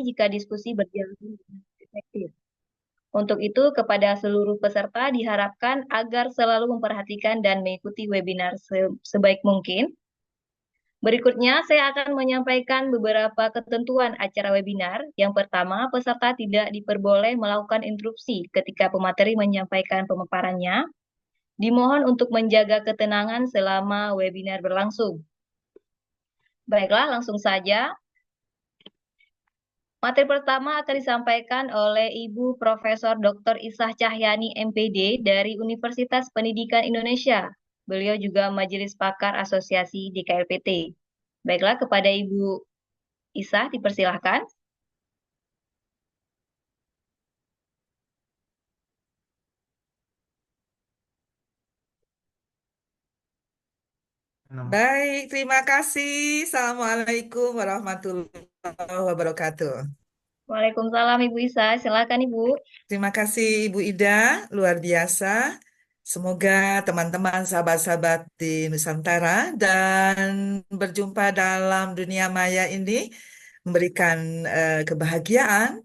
jika diskusi berjalan dengan efektif. Untuk itu, kepada seluruh peserta diharapkan agar selalu memperhatikan dan mengikuti webinar sebaik mungkin. Berikutnya, saya akan menyampaikan beberapa ketentuan acara webinar. Yang pertama, peserta tidak diperboleh melakukan interupsi ketika pemateri menyampaikan pemaparannya. Dimohon untuk menjaga ketenangan selama webinar berlangsung. Baiklah, langsung saja. Materi pertama akan disampaikan oleh Ibu Profesor Dr. Isah Cahyani MPD dari Universitas Pendidikan Indonesia. Beliau juga Majelis Pakar Asosiasi DKLPT. Baiklah, kepada Ibu Isah dipersilahkan. Baik, terima kasih. Assalamualaikum warahmatullahi wabarakatuh. Waalaikumsalam Ibu Isah, silakan Ibu. Terima kasih Ibu Ida, luar biasa. Semoga teman-teman sahabat-sahabat di Nusantara dan berjumpa dalam dunia maya ini memberikan kebahagiaan,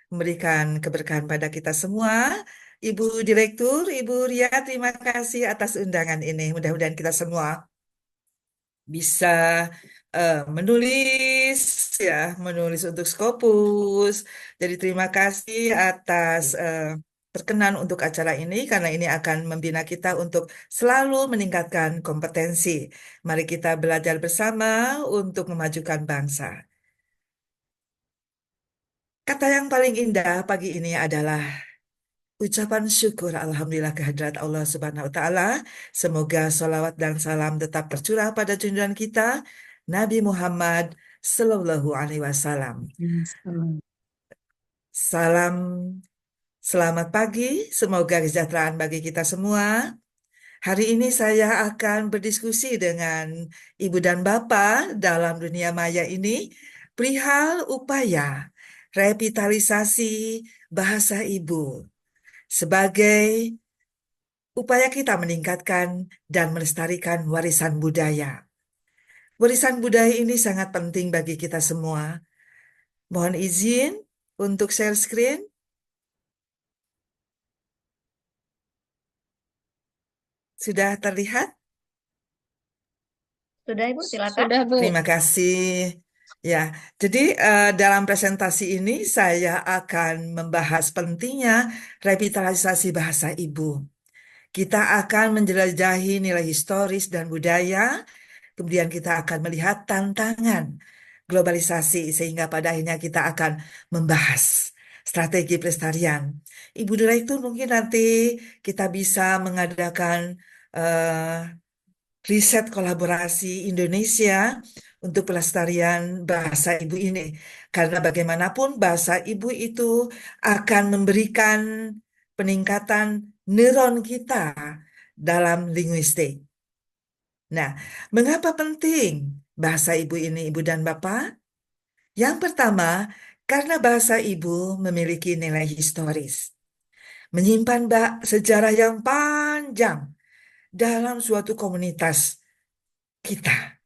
memberikan keberkahan pada kita semua. Ibu Direktur, Ibu Ria, terima kasih atas undangan ini. Mudah-mudahan kita semua bisa menulis ya, menulis untuk Scopus. Jadi terima kasih atas berkenan untuk acara ini karena ini akan membina kita untuk selalu meningkatkan kompetensi. Mari kita belajar bersama untuk memajukan bangsa. Kata yang paling indah pagi ini adalah ucapan syukur Alhamdulillah kehadirat Allah Subhanahu wa Ta'ala. Semoga salawat dan salam tetap tercurah pada junjungan kita, Nabi Muhammad Sallallahu Alaihi Wasallam. Salam, selamat pagi, semoga kesejahteraan bagi kita semua. Hari ini saya akan berdiskusi dengan Ibu dan Bapak dalam dunia maya ini perihal upaya revitalisasi bahasa ibu sebagai upaya kita meningkatkan dan melestarikan warisan budaya. Warisan budaya ini sangat penting bagi kita semua. Mohon izin untuk share screen. Sudah terlihat? Sudah Ibu, silakan. Sudah, Bu. Terima kasih. Ya, jadi dalam presentasi ini saya akan membahas pentingnya revitalisasi bahasa ibu. Kita akan menjelajahi nilai historis dan budaya. Kemudian kita akan melihat tantangan globalisasi sehingga pada akhirnya kita akan membahas strategi pelestarian. Ibu Direktur mungkin nanti kita bisa mengadakan riset kolaborasi Indonesia untuk pelestarian bahasa ibu ini. Karena bagaimanapun bahasa ibu itu akan memberikan peningkatan neuron kita dalam linguistik. Nah, mengapa penting bahasa ibu ini, Ibu dan Bapak? Yang pertama, karena bahasa ibu memiliki nilai historis, menyimpan sejarah yang panjang dalam suatu komunitas kita,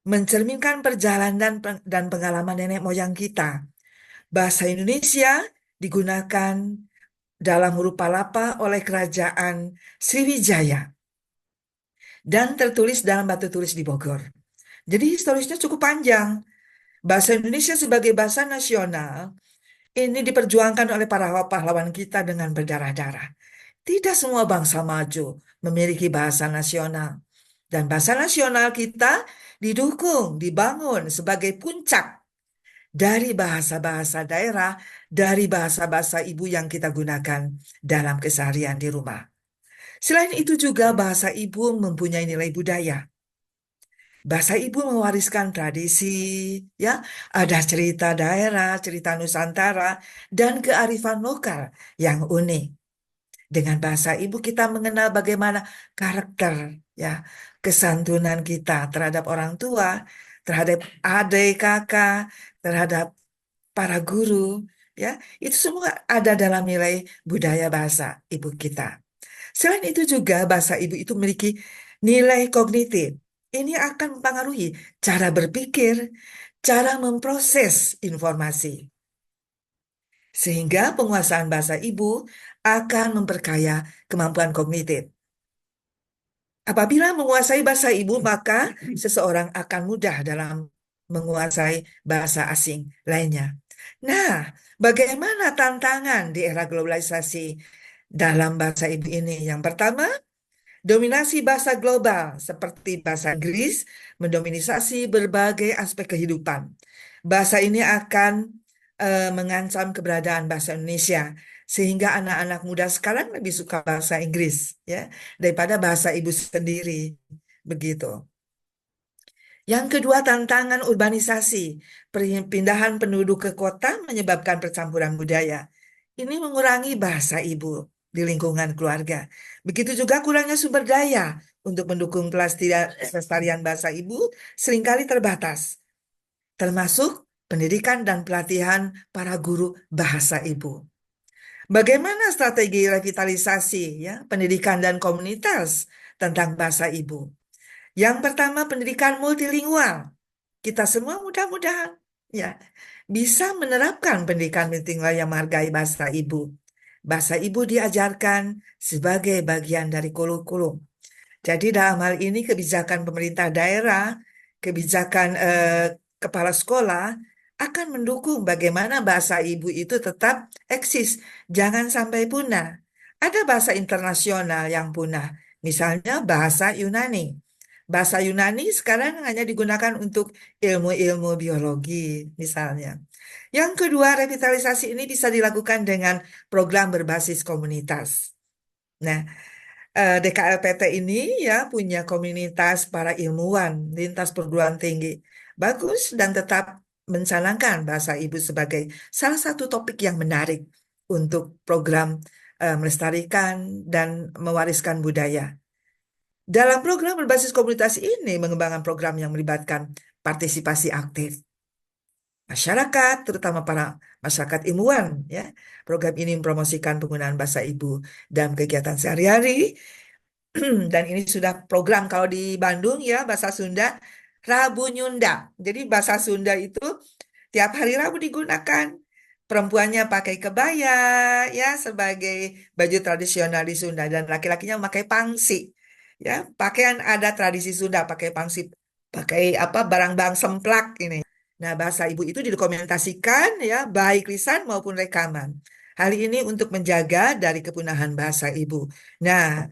mencerminkan perjalanan dan pengalaman nenek moyang kita. Bahasa Indonesia digunakan dalam huruf palapa oleh Kerajaan Sriwijaya dan tertulis dalam batu tulis di Bogor. Jadi historisnya cukup panjang. Bahasa Indonesia sebagai bahasa nasional ini diperjuangkan oleh para pahlawan kita dengan berdarah-darah. Tidak semua bangsa maju memiliki bahasa nasional. Dan bahasa nasional kita didukung, dibangun sebagai puncak dari bahasa-bahasa daerah, dari bahasa-bahasa ibu yang kita gunakan dalam keseharian di rumah. Selain itu juga bahasa ibu mempunyai nilai budaya. Bahasa ibu mewariskan tradisi, ya, ada cerita daerah, cerita Nusantara, dan kearifan lokal yang unik. Dengan bahasa ibu kita mengenal bagaimana karakter, ya, kesantunan kita terhadap orang tua, terhadap adik kakak, terhadap para guru, ya, itu semua ada dalam nilai budaya bahasa ibu kita. Selain itu juga bahasa ibu itu memiliki nilai kognitif. Ini akan mempengaruhi cara berpikir cara memproses informasi, sehingga penguasaan bahasa ibu akan memperkaya kemampuan kognitif. Apabila menguasai bahasa ibu, maka seseorang akan mudah dalam menguasai bahasa asing lainnya. Nah, bagaimana tantangan di era globalisasi dalam bahasa ibu ini? Yang pertama, dominasi bahasa global seperti bahasa Inggris mendominasi berbagai aspek kehidupan. Bahasa ini akan mengancam keberadaan bahasa Indonesia, sehingga anak-anak muda sekarang lebih suka bahasa Inggris ya daripada bahasa ibu sendiri. Begitu. Yang kedua, tantangan urbanisasi. Perpindahan penduduk ke kota menyebabkan percampuran budaya. Ini mengurangi bahasa ibu di lingkungan keluarga. Begitu juga kurangnya sumber daya untuk mendukung pelestarian bahasa ibu seringkali terbatas, termasuk pendidikan dan pelatihan para guru bahasa ibu. Bagaimana strategi revitalisasi ya, pendidikan dan komunitas tentang bahasa ibu? Yang pertama, pendidikan multilingual. Kita semua mudah-mudahan ya bisa menerapkan pendidikan multilingual yang menghargai bahasa ibu. Bahasa ibu diajarkan sebagai bagian dari kurikulum. Jadi dalam hal ini kebijakan pemerintah daerah, kebijakan kepala sekolah akan mendukung bagaimana bahasa ibu itu tetap eksis, jangan sampai punah. Ada bahasa internasional yang punah, misalnya bahasa Yunani. Bahasa Yunani sekarang hanya digunakan untuk ilmu-ilmu biologi, misalnya. Yang kedua, revitalisasi ini bisa dilakukan dengan program berbasis komunitas. Nah, DKLPT ini ya punya komunitas para ilmuwan lintas perguruan tinggi. Bagus dan tetap mencanangkan bahasa ibu sebagai salah satu topik yang menarik untuk program melestarikan dan mewariskan budaya. Dalam program berbasis komunitas ini mengembangkan program yang melibatkan partisipasi aktif masyarakat, terutama para masyarakat ilmuwan ya. Program ini mempromosikan penggunaan bahasa ibu dalam kegiatan sehari-hari. Dan ini sudah program kalau di Bandung ya bahasa Sunda Rabu Nyunda. Jadi bahasa Sunda itu tiap hari Rabu digunakan. Perempuannya pakai kebaya ya sebagai baju tradisional di Sunda dan laki-lakinya memakai pangsi. Ya, pakaian ada tradisi Sunda pakai pangsi, pakai apa barang-barang semplak ini. Nah, bahasa ibu itu didokumentasikan ya baik lisan maupun rekaman. Hal ini untuk menjaga dari kepunahan bahasa ibu. Nah,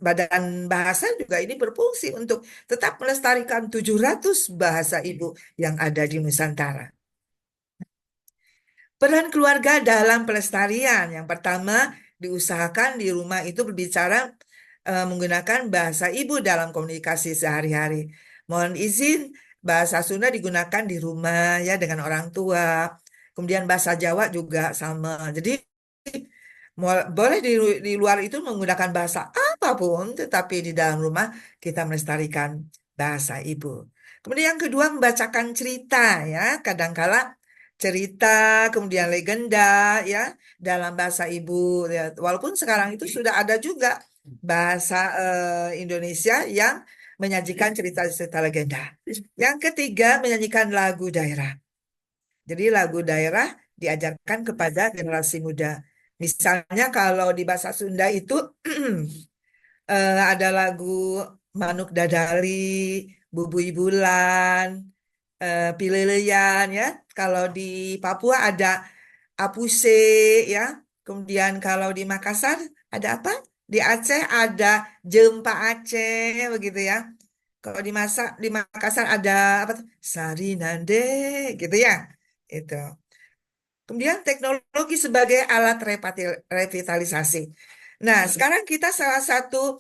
Badan Bahasa juga ini berfungsi untuk tetap melestarikan 700 bahasa ibu yang ada di Nusantara. Peran keluarga dalam pelestarian. Yang pertama, diusahakan di rumah itu berbicara menggunakan bahasa ibu dalam komunikasi sehari-hari. Mohon izin, bahasa Sunda digunakan di rumah ya dengan orang tua. Kemudian bahasa Jawa juga sama. Jadi boleh di luar itu menggunakan bahasa apapun, tetapi di dalam rumah kita melestarikan bahasa ibu. Kemudian yang kedua membacakan cerita ya, kadangkala cerita kemudian legenda ya dalam bahasa ibu ya. Walaupun sekarang itu sudah ada juga bahasa Indonesia yang menyajikan cerita-cerita legenda. Yang ketiga menyanyikan lagu daerah. Jadi lagu daerah diajarkan kepada generasi muda. Misalnya kalau di bahasa Sunda itu ada lagu Manuk Dadali, Bubui Bulan, Pileleyan ya. Kalau di Papua ada Apuse ya. Kemudian kalau di Makassar ada apa? Di Aceh ada Jempa Aceh begitu ya. Kalau di Makassar ada apa tuh? Sarinande gitu ya. Itu. Kemudian teknologi sebagai alat revitalisasi. Nah, sekarang kita salah satu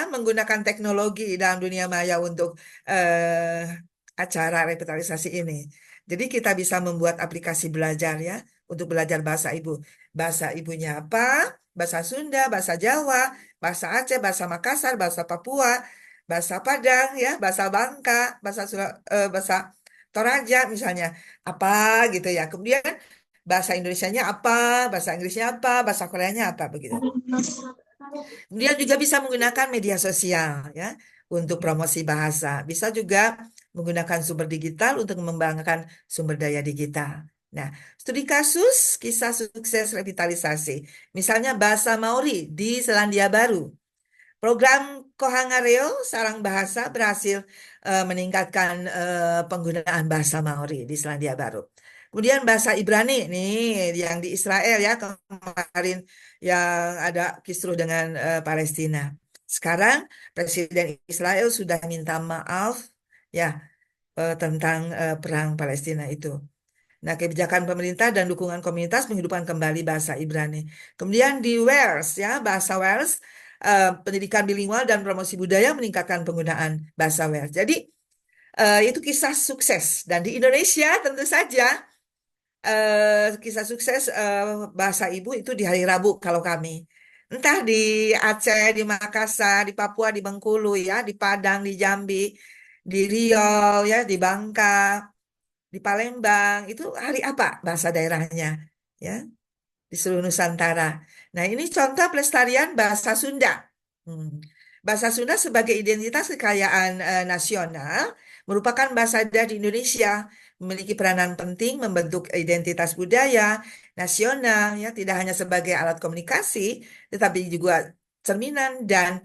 menggunakan teknologi dalam dunia maya untuk eh, acara revitalisasi ini. Jadi kita bisa membuat aplikasi belajar ya untuk belajar bahasa ibu. Bahasa ibunya apa? Bahasa Sunda, bahasa Jawa, bahasa Aceh, bahasa Makassar, bahasa Papua, bahasa Padang ya, bahasa Bangka, bahasa Toraja misalnya apa gitu ya. Kemudian bahasa Indonesianya apa, bahasa Inggrisnya apa, bahasa Koreanya apa begitu. Dia juga bisa menggunakan media sosial ya untuk promosi bahasa. Bisa juga menggunakan sumber digital untuk mengembangkan sumber daya digital. Nah, studi kasus kisah sukses revitalisasi. Misalnya bahasa Maori di Selandia Baru. Program Kohangareo Sarang Bahasa berhasil meningkatkan penggunaan bahasa Maori di Selandia Baru. Kemudian bahasa Ibrani nih yang di Israel ya kemarin yang ada kisruh dengan Palestina. Sekarang Presiden Israel sudah minta maaf ya tentang perang Palestina itu. Nah, kebijakan pemerintah dan dukungan komunitas menghidupkan kembali bahasa Ibrani. Kemudian di Wales, ya, bahasa Wales, pendidikan bilingual dan promosi budaya meningkatkan penggunaan bahasa Wales. Jadi, itu kisah sukses. Dan di Indonesia tentu saja kisah sukses bahasa ibu itu di hari Rabu kalau kami. Entah di Aceh, di Makassar, di Papua, di Bengkulu, ya, di Padang, di Jambi, di Riau, ya, di Bangka, di Palembang itu hari apa bahasa daerahnya ya di seluruh Nusantara. Nah, ini contoh pelestarian bahasa Sunda. Hmm. Bahasa Sunda sebagai identitas kekayaan nasional merupakan bahasa daerah di Indonesia, memiliki peranan penting membentuk identitas budaya nasional ya, tidak hanya sebagai alat komunikasi tetapi juga cerminan dan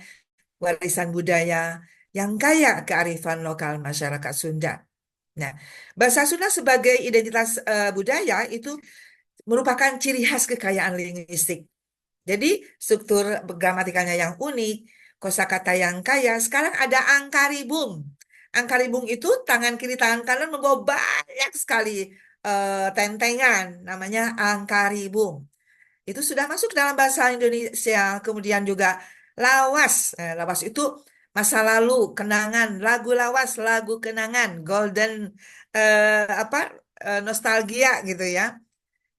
warisan budaya yang kaya kearifan lokal masyarakat Sunda. Nah, bahasa Sunda sebagai identitas budaya itu merupakan ciri khas kekayaan linguistik. Jadi, struktur gramatikalnya yang unik, kosakata yang kaya. Sekarang ada angkaribung. Angkaribung itu tangan kiri, tangan kanan membawa banyak sekali tentengan, namanya angkaribung. Itu sudah masuk dalam bahasa Indonesia. Kemudian juga lawas. Lawas itu masa lalu, kenangan, lagu lawas, lagu kenangan, golden apa nostalgia gitu ya.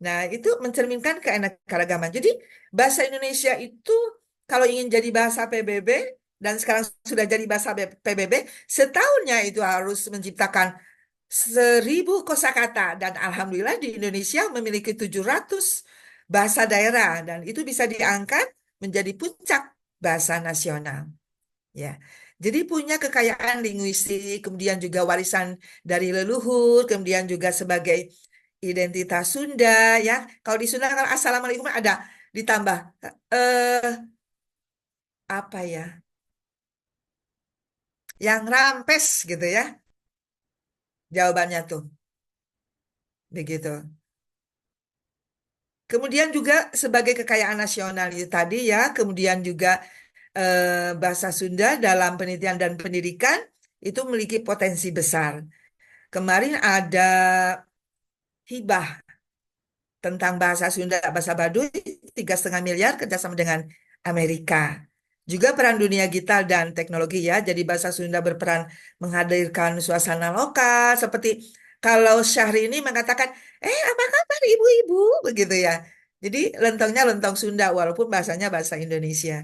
Nah, itu mencerminkan keanekaragaman. Jadi, bahasa Indonesia itu kalau ingin jadi bahasa PBB dan sekarang sudah jadi bahasa PBB, setahunnya itu harus menciptakan 1.000 kosakata dan alhamdulillah di Indonesia memiliki 700 bahasa daerah dan itu bisa diangkat menjadi puncak bahasa nasional ya. Jadi punya kekayaan linguistik, kemudian juga warisan dari leluhur, kemudian juga sebagai identitas Sunda ya. Kalau di Sunda kalau Assalamualaikum ada ditambah eh apa ya? Yang rampes gitu ya. Jawabannya tuh begitu. Kemudian juga sebagai kekayaan nasional itu tadi ya, kemudian juga bahasa Sunda dalam penelitian dan pendidikan itu memiliki potensi besar. Kemarin ada hibah tentang bahasa Sunda, bahasa Baduy, 3,5 miliar kerjasama dengan Amerika. Juga peran dunia digital dan teknologi ya, jadi bahasa Sunda berperan menghadirkan suasana lokal, seperti kalau Syahrini mengatakan, apa kabar ibu-ibu, begitu ya. Jadi lentongnya lentong Sunda, walaupun bahasanya bahasa Indonesia.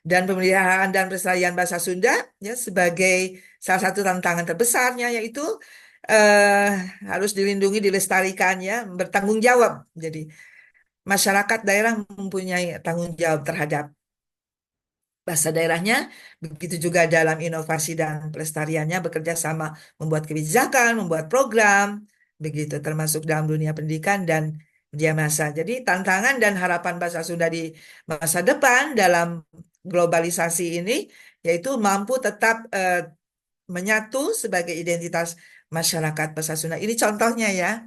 Dan pemeliharaan dan pelestarian bahasa Sunda ya sebagai salah satu tantangan terbesarnya yaitu eh, harus dilindungi, dilestarikan ya, bertanggung jawab. Jadi masyarakat daerah mempunyai tanggung jawab terhadap bahasa daerahnya, begitu juga dalam inovasi dan pelestariannya bekerja sama membuat kebijakan, membuat program, begitu termasuk dalam dunia pendidikan dan media massa. Jadi tantangan dan harapan bahasa Sunda di masa depan dalam globalisasi ini yaitu mampu tetap menyatu sebagai identitas masyarakat bahasa Sunda. Ini contohnya ya.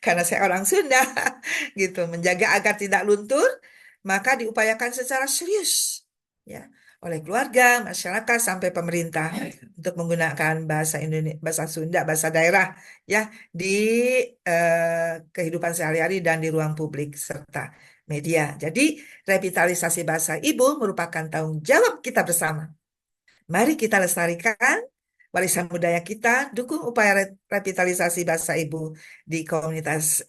Karena saya orang Sunda, gitu. Menjaga agar tidak luntur, maka diupayakan secara serius, ya, oleh keluarga, masyarakat, sampai pemerintah untuk menggunakan bahasa Indonesia, bahasa Sunda, bahasa daerah, ya, di kehidupan sehari-hari dan di ruang publik serta media. Jadi, revitalisasi bahasa ibu merupakan tanggung jawab kita bersama. Mari kita lestarikan warisan budaya kita, dukung upaya revitalisasi bahasa ibu di komunitas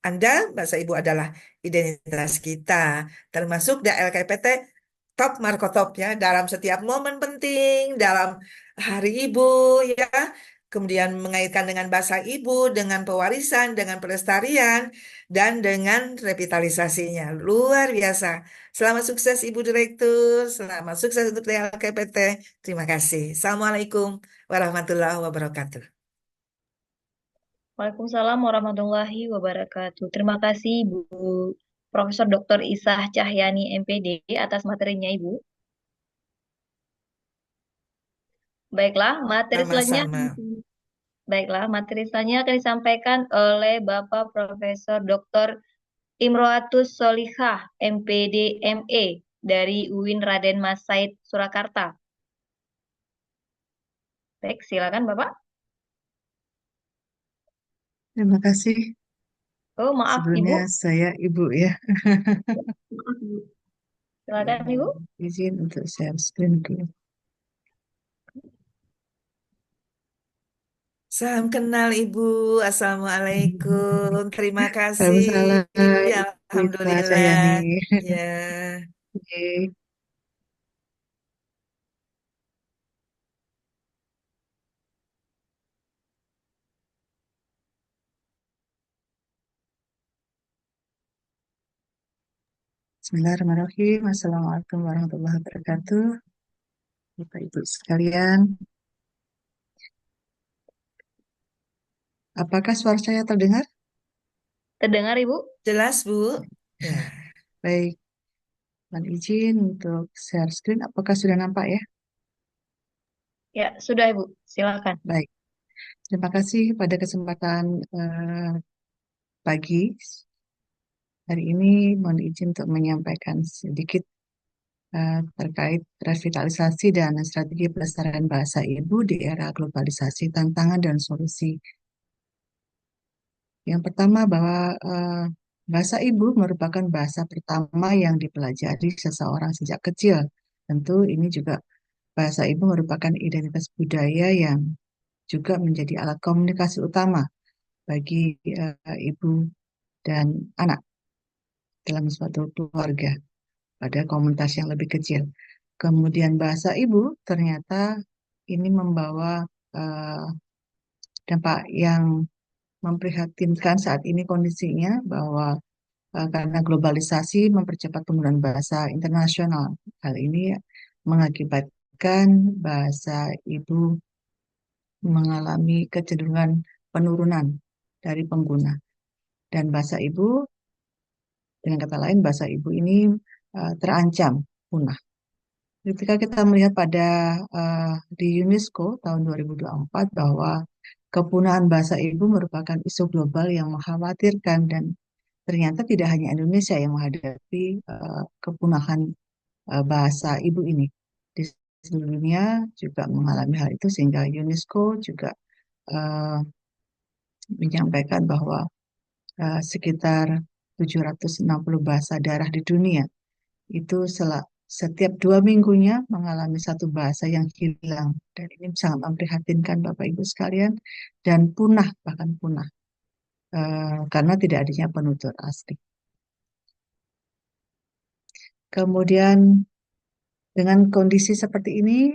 Anda. Bahasa ibu adalah identitas kita, termasuk di LKPT top markotop ya dalam setiap momen penting, dalam hari ibu ya, kemudian mengaitkan dengan bahasa ibu, dengan pewarisan, dengan pelestarian, dan dengan revitalisasinya. Luar biasa. Selamat sukses Ibu Direktur, selamat sukses untuk DLKPT. Terima kasih. Assalamualaikum warahmatullahi wabarakatuh. Waalaikumsalam warahmatullahi wabarakatuh. Terima kasih Ibu Profesor Dr. Isah Cahyani MPD atas materinya Ibu. Baiklah, materi selanjutnya Sama-sama. materi selanjutnya akan disampaikan oleh Bapak Profesor Dr. Imroatus Solihah MPD ME dari UIN Raden Mas Said Surakarta. Baik, silakan Bapak. Terima kasih. Oh, maaf Ibu. Sebelumnya saya Ibu ya. Maaf, Ibu. Silakan Ibu. Izin untuk share screen dulu. Salam kenal Ibu. Assalamualaikum. Terima kasih. Waalaikumsalam, Ibu Isah Alhamdulillah. Cahyani. Ya. Oke. Bismillahirrahmanirrahim. Assalamualaikum warahmatullahi wabarakatuh. Bapak Ibu sekalian, apakah suara saya terdengar? Terdengar Ibu? Jelas, Bu? Ya. Baik, mohon izin untuk share screen. Apakah sudah nampak ya? Ya, sudah Ibu. Silakan. Baik, terima kasih pada kesempatan pagi hari ini. Mohon izin untuk menyampaikan sedikit terkait revitalisasi dan strategi pelestarian bahasa ibu di era globalisasi, tantangan dan solusi. Yang pertama bahwa bahasa ibu merupakan bahasa pertama yang dipelajari seseorang sejak kecil. Tentu ini juga bahasa ibu merupakan identitas budaya yang juga menjadi alat komunikasi utama bagi ibu dan anak dalam suatu keluarga pada komunitas yang lebih kecil. Kemudian bahasa ibu ternyata ini membawa eh, dampak yang memprihatinkan saat ini kondisinya bahwa karena globalisasi mempercepat penggunaan bahasa internasional. Hal ini mengakibatkan bahasa ibu mengalami kecenderungan penurunan dari pengguna. Dan bahasa ibu, dengan kata lain, bahasa ibu ini terancam punah. Ketika kita melihat pada di UNESCO tahun 2024 bahwa kepunahan bahasa ibu merupakan isu global yang mengkhawatirkan dan ternyata tidak hanya Indonesia yang menghadapi kepunahan bahasa ibu ini. Di seluruh dunia juga mengalami hal itu sehingga UNESCO juga uh, menyampaikan bahwa sekitar 760 bahasa daerah di dunia itu setiap 2 minggunya mengalami satu bahasa yang hilang. Dan ini sangat memprihatinkan Bapak Ibu sekalian dan punah, bahkan punah. Karena tidak adanya penutur asli. Kemudian dengan kondisi seperti ini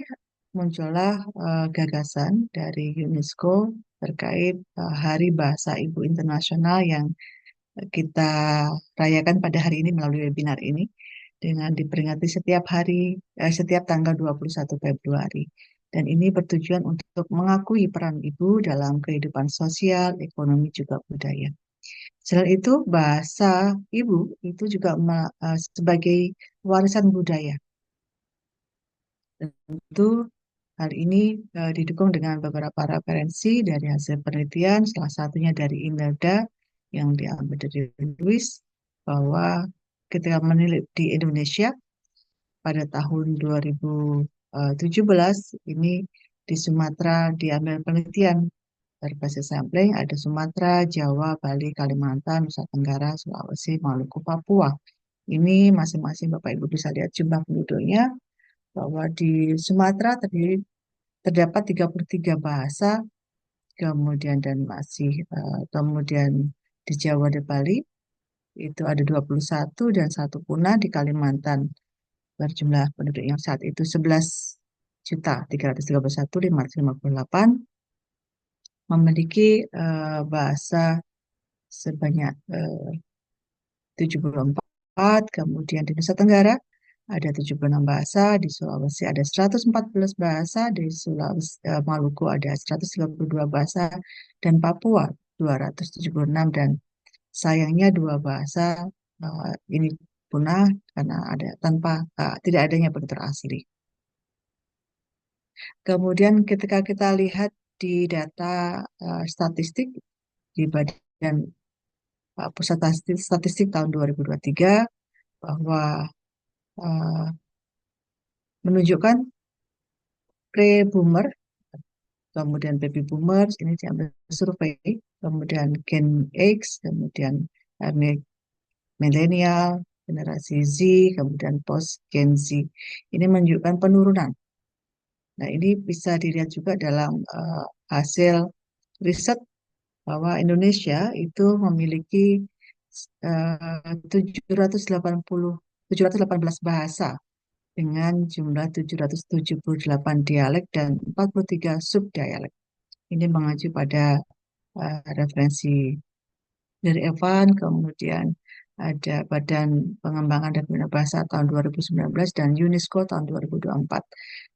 muncullah gagasan dari UNESCO terkait Hari Bahasa Ibu Internasional yang kita rayakan pada hari ini melalui webinar ini dengan diperingati setiap tanggal 21 Februari. Dan ini bertujuan untuk mengakui peran ibu dalam kehidupan sosial, ekonomi, juga budaya. Selain itu, bahasa ibu itu juga sebagai warisan budaya. Tentu hal ini didukung dengan beberapa referensi dari hasil penelitian, salah satunya dari Imelda yang diambil dari Louis, bahwa ketika meneliti di Indonesia pada tahun 2017 ini di Sumatera diambil penelitian dari basis sampling ada Sumatera, Jawa, Bali, Kalimantan, Nusa Tenggara, Sulawesi, Maluku, Papua. Ini masing-masing Bapak Ibu bisa lihat jumlah penduduknya bahwa di Sumatera terdapat 33 bahasa, kemudian kemudian di Jawa dan Bali itu ada 21 dan satu punah. Di Kalimantan berjumlah penduduk yang saat itu 11.331.558. memiliki bahasa sebanyak 74, kemudian di Nusa Tenggara ada 76 bahasa, di Sulawesi ada 114 bahasa, di Sulawesi Maluku ada 132 bahasa, dan Papua 276, dan sayangnya dua bahasa ini punah karena ada tanpa tidak adanya penutur asli. Kemudian ketika kita lihat di data statistik di Badan Pusat Statistik tahun 2023 bahwa eh, menunjukkan pre-boomer, kemudian baby boomers, ini diambil survei, kemudian Gen X, kemudian eh, milenial, generasi Z, kemudian post Gen Z. Ini menunjukkan penurunan. Nah, ini bisa dilihat juga dalam hasil riset bahwa Indonesia itu memiliki 718 bahasa dengan jumlah 778 dialek dan 43 subdialek. Ini mengacu pada referensi dari Evan, kemudian ada Badan Pengembangan dan Pembinaan Bahasa tahun 2019 dan UNESCO tahun 2024.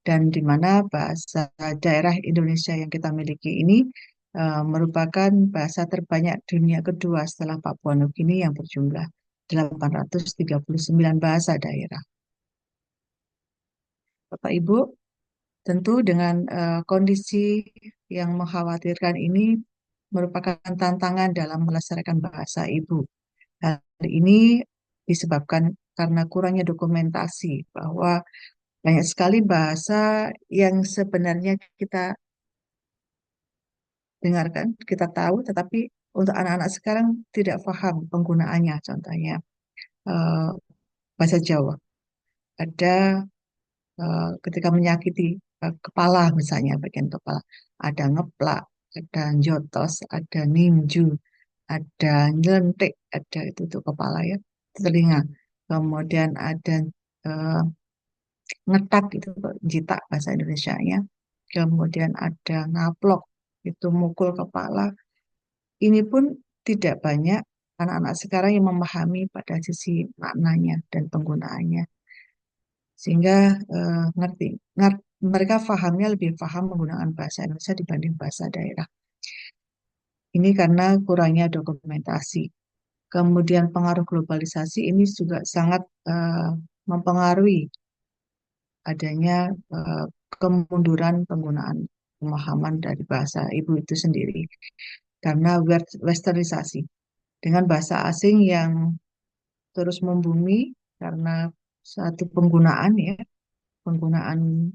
Dan di mana bahasa daerah Indonesia yang kita miliki ini merupakan bahasa terbanyak dunia kedua setelah Papua Nugini yang berjumlah 839 bahasa daerah. Bapak Ibu, tentu dengan kondisi yang mengkhawatirkan ini merupakan tantangan dalam melestarikan bahasa ibu. Hal ini disebabkan karena kurangnya dokumentasi bahwa banyak sekali bahasa yang sebenarnya kita dengarkan, kita tahu, tetapi untuk anak-anak sekarang tidak paham penggunaannya. Contohnya eh, bahasa Jawa. Ada ketika menyakiti kepala misalnya bagian kepala, ada ngeplak, ada njotos, ada ninju, ada nyelentik, ada itu tuh kepala ya, telinga. Kemudian ada eh, ngetak itu jitak bahasa Indonesianya. Kemudian ada ngaplok itu mukul kepala. Ini pun tidak banyak anak-anak sekarang yang memahami pada sisi maknanya dan penggunaannya. Sehingga ngerti, mereka pahamnya lebih paham menggunakan bahasa Indonesia dibanding bahasa daerah. Ini karena kurangnya dokumentasi. Kemudian pengaruh globalisasi ini juga sangat mempengaruhi adanya kemunduran penggunaan pemahaman dari bahasa ibu itu sendiri karena westernisasi dengan bahasa asing yang terus membumi karena satu penggunaan ya, penggunaan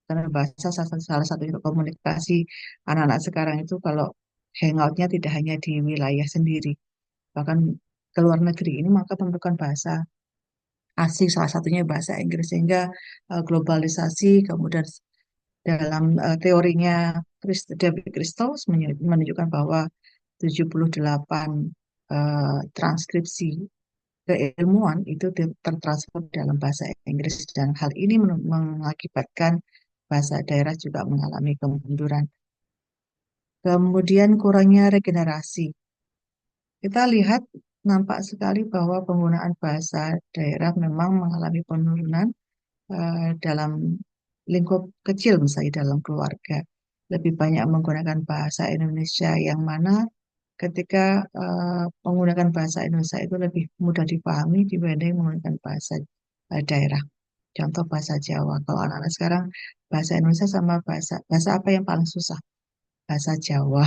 karena bahasa salah satu komunikasi anak-anak sekarang itu kalau hangoutnya tidak hanya di wilayah sendiri, bahkan ke luar negeri ini maka memerlukan bahasa asing, salah satunya bahasa Inggris, sehingga globalisasi kemudian dalam teorinya David Christos menunjukkan bahwa 78 transkripsi keilmuan itu tertransfer dalam bahasa Inggris dan hal ini mengakibatkan bahasa daerah juga mengalami kemunduran. Kemudian kurangnya regenerasi. Kita lihat nampak sekali bahwa penggunaan bahasa daerah memang mengalami penurunan dalam lingkup kecil misalnya dalam keluarga. Lebih banyak menggunakan bahasa Indonesia yang mana ketika menggunakan bahasa Indonesia itu lebih mudah dipahami dibanding menggunakan bahasa daerah. Contoh bahasa Jawa. Kalau anak-anak sekarang bahasa Indonesia sama bahasa apa yang paling susah? Bahasa Jawa.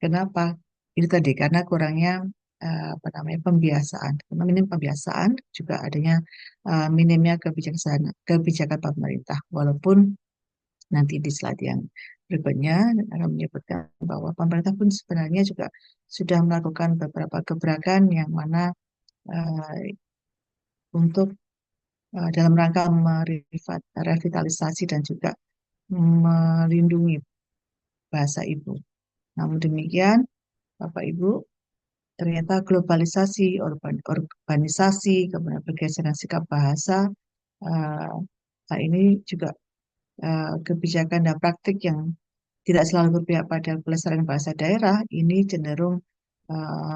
Kenapa? Itu tadi karena kurangnya apa namanya pembiasaan. Karena minim pembiasaan juga adanya minimnya kebijakan pemerintah. Walaupun nanti di slide yang berikutnya akan menyebutkan bahwa pemerintah pun sebenarnya juga sudah melakukan beberapa gebrakan yang mana eh, untuk dalam rangka merevitalisasi dan juga melindungi bahasa ibu. Namun demikian, Bapak Ibu, ternyata globalisasi, urbanisasi, kemudian pergeseran sikap bahasa, hal ini juga kebijakan dan praktik yang tidak selalu berpihak pada pelestarian bahasa daerah, ini cenderung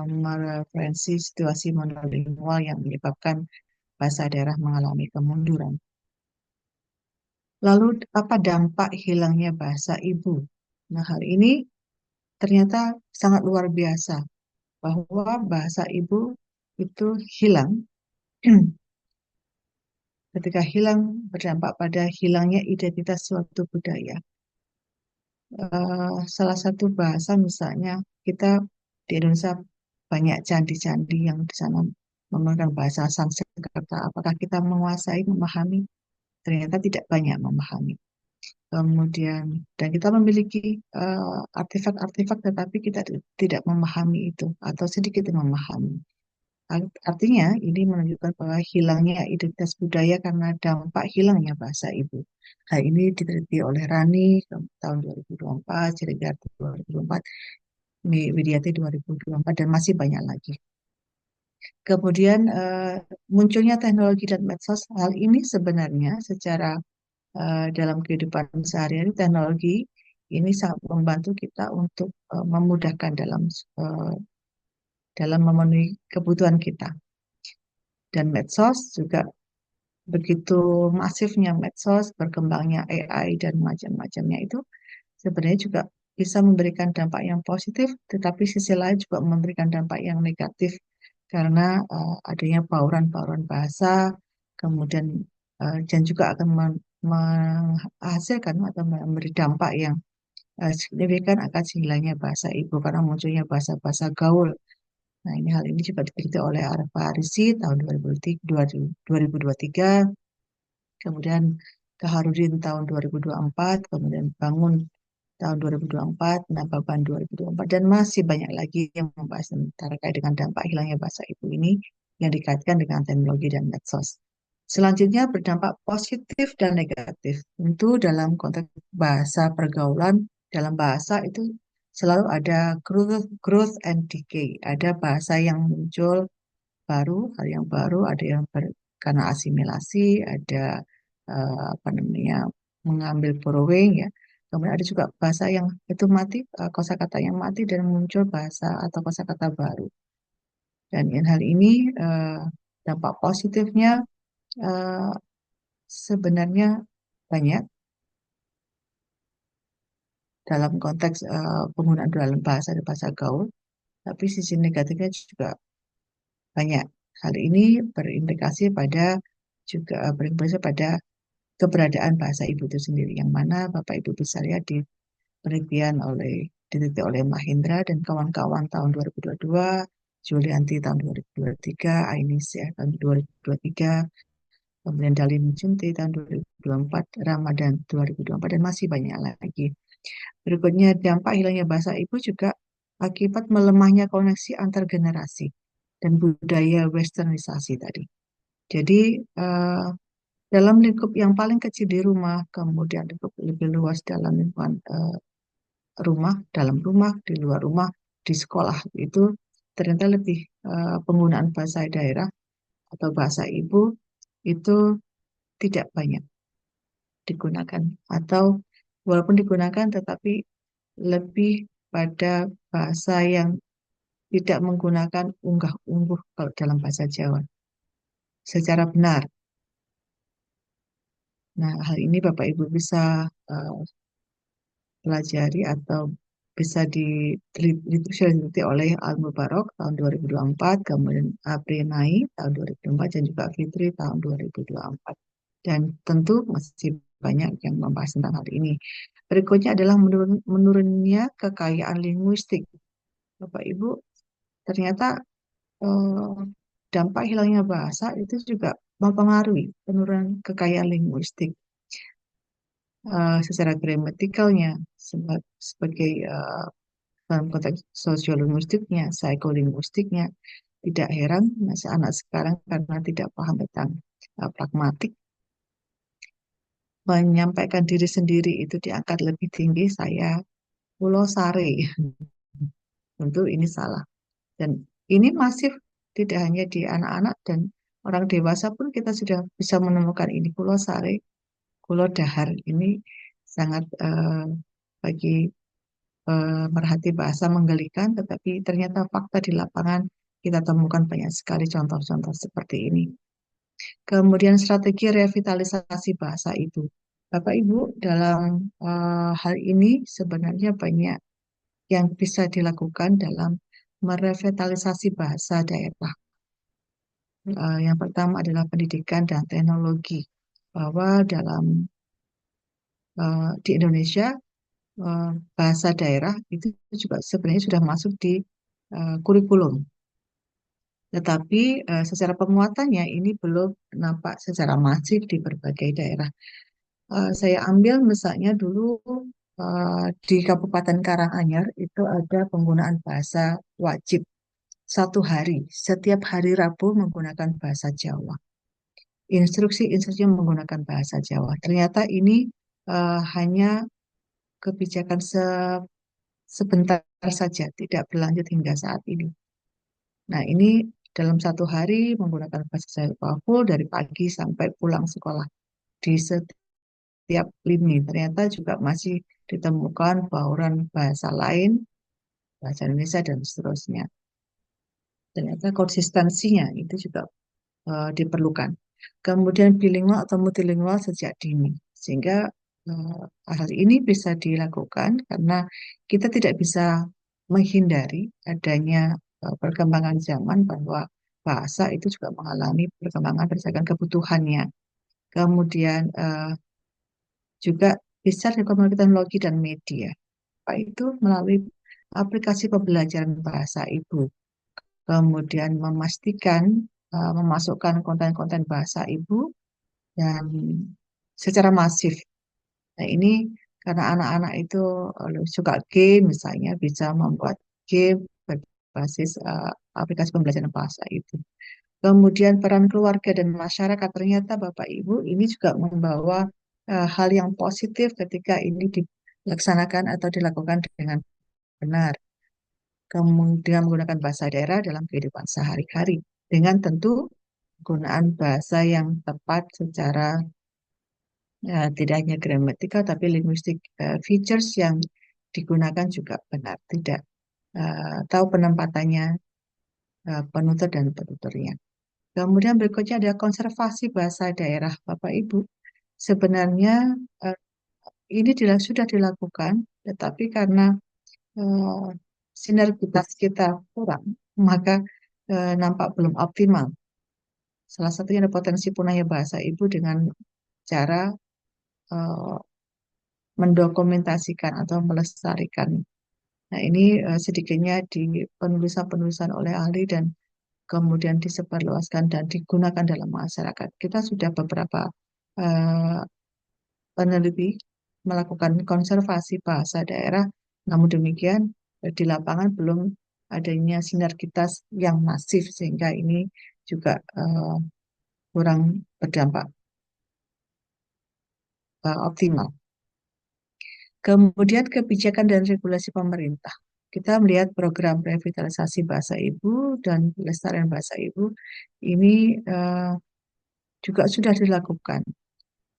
mereferensi situasi monolingual yang menyebabkan bahasa daerah mengalami kemunduran. Lalu apa dampak hilangnya bahasa ibu? Nah, hal ini ternyata sangat luar biasa bahwa bahasa ibu itu hilang. Ketika hilang berdampak pada hilangnya identitas suatu budaya. Salah satu bahasa misalnya kita di Indonesia banyak candi-candi yang di sana menggunakan bahasa Sanskerta. Apakah kita menguasai, memahami? Ternyata tidak banyak memahami. Kemudian dan kita memiliki artefak-artefak tetapi kita tidak memahami itu atau sedikit memahami. Artinya ini menunjukkan bahwa hilangnya identitas budaya karena dampak hilangnya bahasa ibu. Hal ini diteliti oleh Rani tahun 2024, Ciregar 2024, Widiati 2024, dan masih banyak lagi. Kemudian munculnya teknologi dan medsos, hal ini sebenarnya secara dalam kehidupan sehari-hari teknologi ini sangat membantu kita untuk memudahkan eh, dalam memenuhi kebutuhan kita. Dan medsos juga begitu masifnya medsos, berkembangnya AI dan macam-macamnya itu sebenarnya juga bisa memberikan dampak yang positif, tetapi sisi lain juga memberikan dampak yang negatif karena adanya bauran-bauran bahasa, kemudian dan juga akan menghasilkan atau memberi dampak yang signifikan akan hilangnya bahasa ibu karena munculnya bahasa-bahasa gaul. Nah, hal ini juga diteliti oleh Arfa Arisi tahun 2023, kemudian Kaharudin tahun 2024, kemudian Bangun tahun 2024, Nababan 2024, dan masih banyak lagi yang membahas terkait dengan dampak hilangnya bahasa ibu ini yang dikaitkan dengan teknologi dan medsos. Selanjutnya berdampak positif dan negatif. Tentu dalam konteks bahasa pergaulan, dalam bahasa itu selalu ada growth and decay. Ada bahasa yang muncul baru, hal yang baru, ada yang karena asimilasi, ada apa namanya mengambil borrowing ya. Kemudian ada juga bahasa yang itu mati, kosakata yang mati dan muncul bahasa atau kosakata baru. Dan hal ini dampak positifnya eh, sebenarnya banyak dalam konteks penggunaan dalam bahasa dan bahasa gaul, tapi sisi negatifnya juga banyak. Hal ini berimplikasi pada juga berimplikasi pada keberadaan bahasa ibu itu sendiri, yang mana Bapak Ibu bisa lihat di penelitian diteliti oleh Mahendra dan kawan-kawan tahun 2022, Julianti tahun 2023, Ainisya tahun 2023, kemudian Dalin Junti tahun 2024, Ramadan 2024, dan masih banyak lagi. Berikutnya, dampak hilangnya bahasa ibu juga akibat melemahnya koneksi antar generasi dan budaya westernisasi tadi. Jadi, dalam lingkup yang paling kecil di rumah, kemudian lingkup lebih luas dalam lingkungan rumah, dalam rumah, di luar rumah, di sekolah, itu ternyata lebih penggunaan bahasa daerah atau bahasa ibu itu tidak banyak digunakan. Atau walaupun digunakan, tetapi lebih pada bahasa yang tidak menggunakan unggah-ungguh kalau dalam bahasa Jawa secara benar. Nah, hal ini Bapak Ibu bisa eh, pelajari atau bisa diteliti oleh Al Mubarok tahun 2024, kemudian Abrenai tahun 2024, dan juga Fitri tahun 2024. Dan tentu masih banyak yang membahas tentang hal ini. Berikutnya adalah menurunnya kekayaan linguistik. Bapak Ibu, ternyata eh, dampak hilangnya bahasa itu juga mempengaruhi penurunan kekayaan linguistik secara gramatikalnya sebagai dalam konteks sosiolinguistiknya, psikolinguistiknya. Tidak heran masa anak sekarang karena tidak paham tentang pragmatik menyampaikan diri sendiri itu diangkat lebih tinggi saya pulau sare. Tentu ini salah. Dan ini masif tidak hanya di anak-anak dan orang dewasa pun kita sudah bisa menemukan ini pulau sare, pulau dahar ini sangat bagi pemerhati bahasa menggelikan, tetapi ternyata fakta di lapangan kita temukan banyak sekali contoh-contoh seperti ini. Kemudian strategi revitalisasi bahasa ibu. Bapak Ibu, dalam hal ini sebenarnya banyak yang bisa dilakukan dalam merevitalisasi bahasa daerah. Yang pertama adalah pendidikan dan teknologi, bahwa di Indonesia bahasa daerah itu juga sebenarnya sudah masuk di kurikulum. Tetapi secara penguatannya ini belum nampak secara masif di berbagai daerah. Saya ambil misalnya dulu di Kabupaten Karanganyar itu ada penggunaan bahasa wajib 1 hari, setiap hari Rabu menggunakan bahasa Jawa. Instruksi-instruksi menggunakan bahasa Jawa. Ternyata ini hanya kebijakan sebentar saja, tidak berlanjut hingga saat ini. Nah, ini dalam 1 hari menggunakan bahasa Jawa full dari pagi sampai pulang sekolah. Di setiap lini ternyata juga masih ditemukan bauran bahasa lain, bahasa Indonesia dan seterusnya. Ternyata konsistensinya itu juga diperlukan. Kemudian bilingual atau multilingual sejak dini. Sehingga hal ini bisa dilakukan karena kita tidak bisa menghindari adanya perkembangan zaman bahwa bahasa itu juga mengalami perkembangan berdasarkan kebutuhannya. Kemudian juga bisa dilakukan teknologi dan media. Apa itu melalui aplikasi pembelajaran bahasa ibu. Kemudian memastikan memasukkan konten-konten bahasa ibu dan secara masif. Nah, ini karena anak-anak itu suka game, misalnya bisa membuat game berbasis aplikasi pembelajaran bahasa itu. Kemudian peran keluarga dan masyarakat, ternyata Bapak Ibu ini juga membawa hal yang positif ketika ini dilaksanakan atau dilakukan dengan benar. Kemudian menggunakan bahasa daerah dalam kehidupan sehari-hari dengan tentu penggunaan bahasa yang tepat secara tidak hanya gramatikal tapi linguistic features yang digunakan juga benar, tidak tahu penempatannya penutur dan penuturnya. Kemudian berikutnya ada konservasi bahasa daerah, Bapak Ibu. Sebenarnya ini sudah dilakukan, tetapi karena eh, sinergitas kita kurang, maka nampak belum optimal. Salah satunya ada potensi punahnya bahasa ibu dengan cara eh, mendokumentasikan atau melestarikan. Nah, ini sedikitnya di penulisan-penulisan oleh ahli dan kemudian disebarluaskan dan digunakan dalam masyarakat. Kita sudah beberapa eh, peneliti melakukan konservasi bahasa daerah, namun demikian di lapangan belum adanya sinergitas yang masif sehingga ini juga kurang berdampak optimal. Kemudian kebijakan dan regulasi pemerintah. Kita melihat program revitalisasi bahasa ibu dan pelestarian bahasa ibu ini juga sudah dilakukan.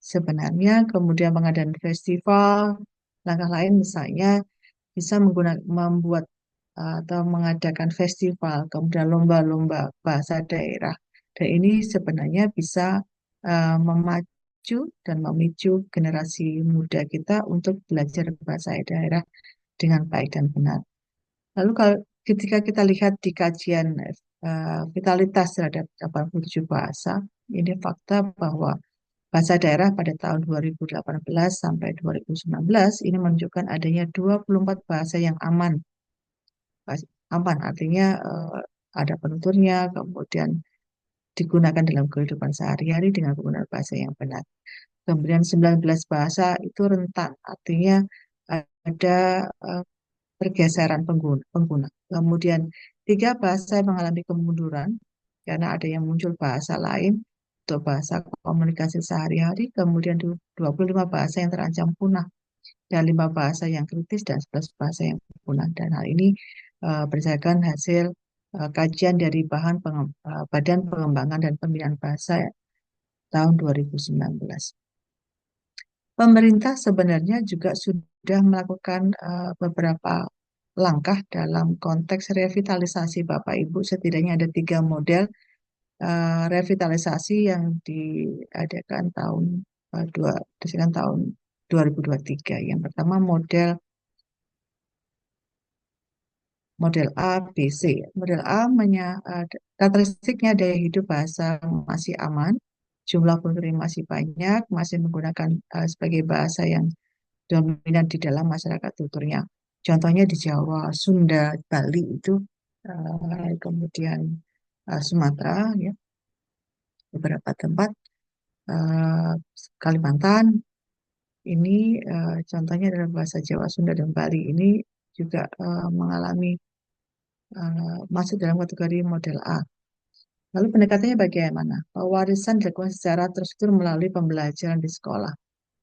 Sebenarnya kemudian pengadaan festival, langkah lain misalnya bisa membuat atau mengadakan festival, kemudian lomba-lomba bahasa daerah. Dan ini sebenarnya bisa memacu dan memicu generasi muda kita untuk belajar bahasa daerah dengan baik dan benar. Lalu kalau ketika kita lihat di kajian vitalitas terhadap 87 bahasa, ini fakta bahwa bahasa daerah pada tahun 2018 sampai 2019 ini menunjukkan adanya 24 bahasa yang aman. Aman artinya ada penuturnya, kemudian digunakan dalam kehidupan sehari-hari dengan penggunaan bahasa yang benar. Kemudian 19 bahasa itu rentan, artinya ada pergeseran pengguna. Kemudian 3 bahasa yang mengalami kemunduran karena ada yang muncul bahasa lain untuk bahasa komunikasi sehari-hari. Kemudian 25 bahasa yang terancam punah dan 5 bahasa yang kritis dan 11 bahasa yang punah. Dan hal ini berdasarkan hasil kajian dari Badan Pengembangan dan Pembinaan Bahasa tahun 2019. Pemerintah sebenarnya juga sudah sudah melakukan beberapa langkah dalam konteks revitalisasi Bapak Ibu. Setidaknya ada 3 model revitalisasi yang diadakan tahun 2023. Yang pertama model A, B, C. Model A karakteristiknya daya hidup bahasa masih aman, jumlah penduduk masih banyak, masih menggunakan sebagai bahasa yang dominan di dalam masyarakat tuturnya. Contohnya di Jawa, Sunda, Bali itu, kemudian Sumatera, ya, beberapa tempat, eh, Kalimantan, ini contohnya adalah bahasa Jawa, Sunda, dan Bali ini juga mengalami masuk dalam kategori model A. Lalu pendekatannya bagaimana? Pewarisan dilakukan secara terstruktur melalui pembelajaran di sekolah.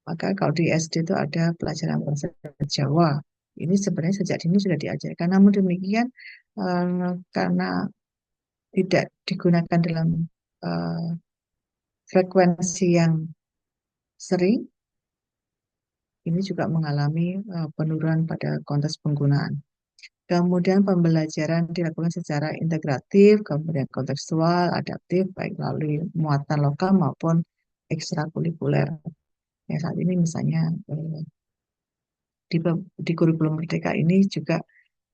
Maka kalau di SD itu ada pelajaran bahasa Jawa. Ini sebenarnya sejak dini sudah diajarkan. Namun demikian, karena tidak digunakan dalam eh, frekuensi yang sering, ini juga mengalami penurunan pada konteks penggunaan. Kemudian pembelajaran dilakukan secara integratif, kemudian kontekstual, adaptif, baik melalui muatan lokal maupun ekstrakurikuler. Ya, saat ini misalnya di, di kurikulum Merdeka ini juga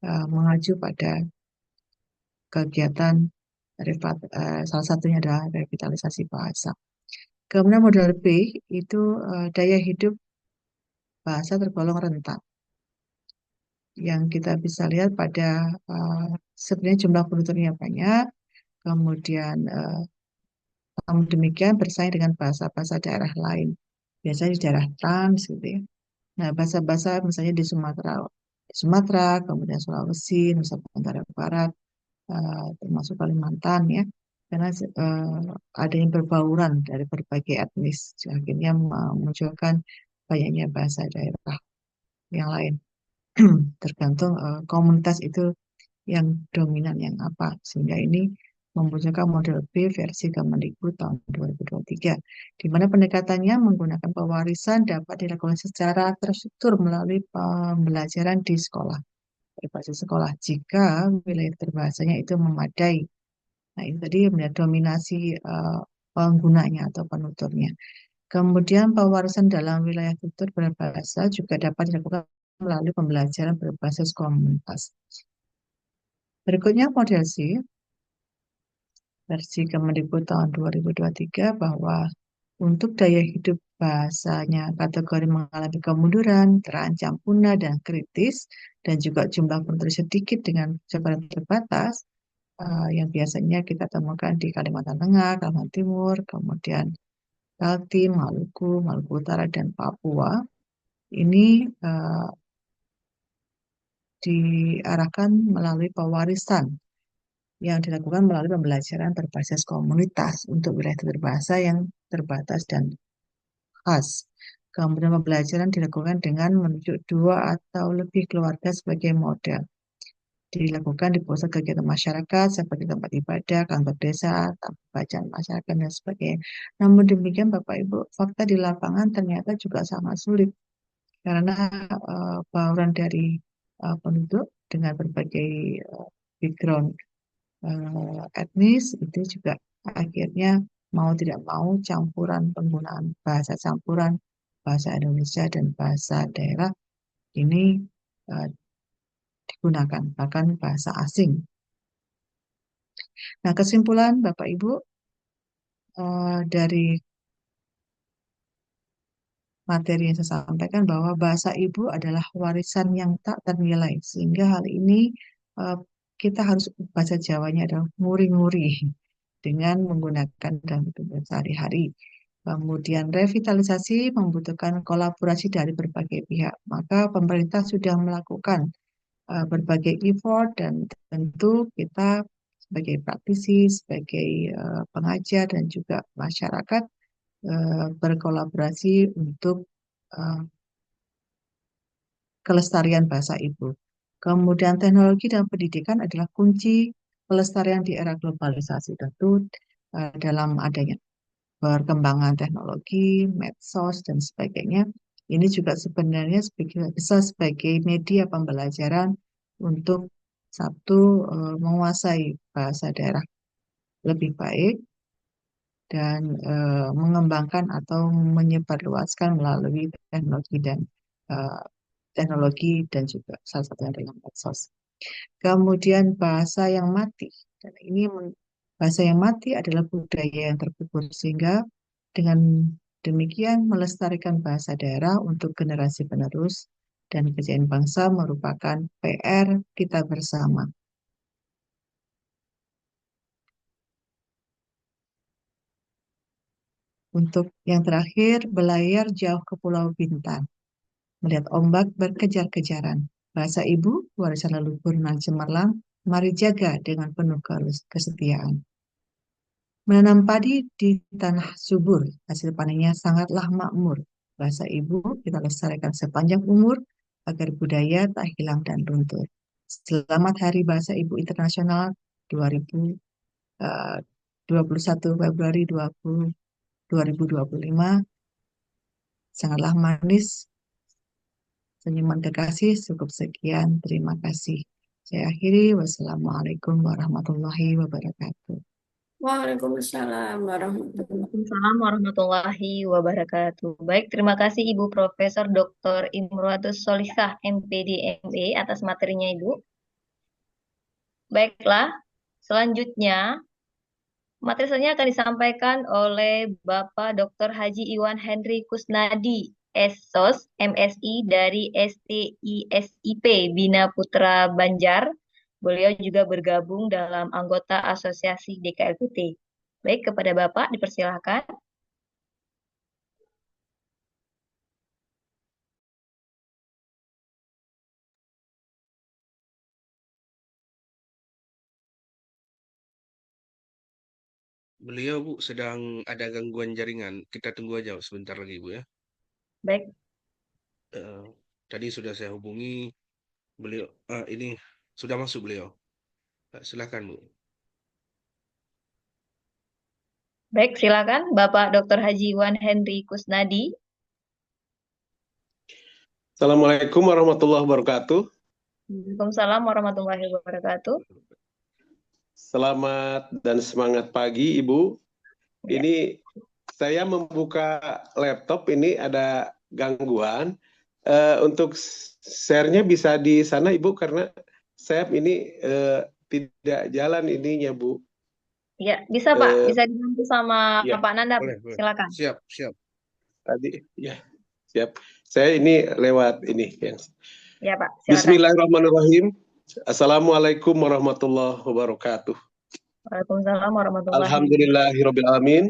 mengacu pada kegiatan salah satunya adalah revitalisasi bahasa. Kemudian model B itu daya hidup bahasa tergolong rentan. Yang kita bisa lihat pada sebenarnya jumlah penduduknya banyak, kemudian namun demikian bersaing dengan bahasa-bahasa daerah lain. Biasanya di daerah trans gitu ya. Nah, bahasa-bahasa misalnya di Sumatera, kemudian Sulawesi, Nusa Tenggara Barat, termasuk Kalimantan ya, karena adanya berbauran dari berbagai etnis, akhirnya memunculkan banyaknya bahasa daerah yang lain. Tergantung komunitas itu yang dominan yang apa, sehingga ini memunculkan model B versi Kemendikbud tahun 2023, di mana pendekatannya menggunakan pewarisan dapat dilakukan secara terstruktur melalui pembelajaran di sekolah, berbasis sekolah, jika wilayah berbahasanya itu memadai. Nah, itu tadi melihat dominasi penggunanya atau penuturnya. Kemudian pewarisan dalam wilayah tutur berbahasa juga dapat dilakukan melalui pembelajaran berbasis komunitas. Berikutnya model C, versi Kemendikbud tahun 2023, bahwa untuk daya hidup bahasanya kategori mengalami kemunduran, terancam punah dan kritis, dan juga jumlah penduduk sedikit dengan sebaran terbatas, yang biasanya kita temukan di Kalimantan Tengah, Kalimantan Timur, kemudian Kaltim, Maluku, Maluku Utara, dan Papua. Ini diarahkan melalui pewarisan yang dilakukan melalui pembelajaran berbasis komunitas untuk wilayah berbahasa yang terbatas dan khas. Kemudian pembelajaran dilakukan dengan menunjuk 2 atau lebih keluarga sebagai model. Dilakukan di pusat kegiatan masyarakat seperti tempat ibadah, kantor desa, taman bacaan masyarakat, dan sebagainya. Namun demikian, Bapak Ibu, fakta di lapangan ternyata juga sangat sulit karena bauran dari penduduk dengan berbagai background etnis itu juga akhirnya mau tidak mau campuran penggunaan bahasa campuran bahasa Indonesia dan bahasa daerah ini uh, digunakan, bahkan bahasa asing. Nah, kesimpulan Bapak Ibu dari materi yang saya sampaikan bahwa bahasa ibu adalah warisan yang tak ternilai, sehingga hal ini uh, kita harus bahasa Jawanya adalah nguri-nguri dengan menggunakan dalam kehidupan sehari-hari. Kemudian revitalisasi membutuhkan kolaborasi dari berbagai pihak. Maka pemerintah sudah melakukan berbagai effort dan tentu kita sebagai praktisi, sebagai pengajar dan juga masyarakat berkolaborasi untuk uh, kelestarian bahasa ibu. Kemudian teknologi dan pendidikan adalah kunci pelestarian di era globalisasi. Tentu dalam adanya perkembangan teknologi, medsos, dan sebagainya, Ini juga sebenarnya bisa sebagai media pembelajaran untuk satu menguasai bahasa daerah lebih baik dan mengembangkan atau menyebarluaskan melalui eh, teknologi dan juga salah satunya adalah medsos. Kemudian bahasa yang mati. Dan bahasa yang mati adalah budaya yang terkubur sehingga dengan demikian melestarikan bahasa daerah untuk generasi penerus dan kejayaan bangsa merupakan PR kita bersama. Untuk yang terakhir, belayar jauh ke Pulau Bintan, melihat ombak berkejar-kejaran. Bahasa ibu, warisan leluhur nan cemerlang, mari jaga dengan penuh kesetiaan. Menanam padi di tanah subur, hasil panennya sangatlah makmur. Bahasa ibu kita lestarikan sepanjang umur, agar budaya tak hilang dan luntur. Selamat Hari Bahasa Ibu Internasional 21 Februari 2025. Sangatlah manis, senyuman kekasih, cukup sekian, terima kasih. Saya akhiri, wassalamualaikum warahmatullahi wabarakatuh. Waalaikumsalam warahmatullahi Waalaikumsalam warahmatullahi wabarakatuh. Baik, terima kasih Ibu Profesor Dr. Imroatus Solihah, MPD, ME atas materinya Ibu. Baiklah, selanjutnya materi selanjutnya akan disampaikan oleh Bapak Dr. Haji Iwan Henry Kusnadi, SSOS, MSI dari STISIP Bina Putra Banjar. Beliau juga bergabung dalam anggota Asosiasi DKLPT. Baik, kepada Bapak dipersilakan. Beliau, Bu, sedang ada gangguan jaringan. Kita tunggu aja sebentar lagi, Bu, ya. Baik, Tadi sudah saya hubungi beliau. Ini sudah masuk beliau. Silakan, Bu. baik, silakan Bapak Dr. Haji Iwan Henry Kusnadi. Assalamualaikum warahmatullahi wabarakatuh. Waalaikumsalam warahmatullahi wabarakatuh. Selamat dan semangat pagi, Ibu. Ya. Ini saya membuka laptop, ini ada gangguan. Untuk share-nya bisa di sana, Ibu, karena saya ini tidak jalan ininya, Bu. Ya, bisa Pak. Bisa dibantu sama ya. Pak Nanda. Boleh. Silakan. Siap. Tadi, ya, siap. Saya ini lewat ini. Ya, Pak. Silakan. Bismillahirrahmanirrahim. Assalamualaikum warahmatullahi wabarakatuh. Waalaikumsalam warahmatullahi wabarakatuh. Alhamdulillahirabbil alamin.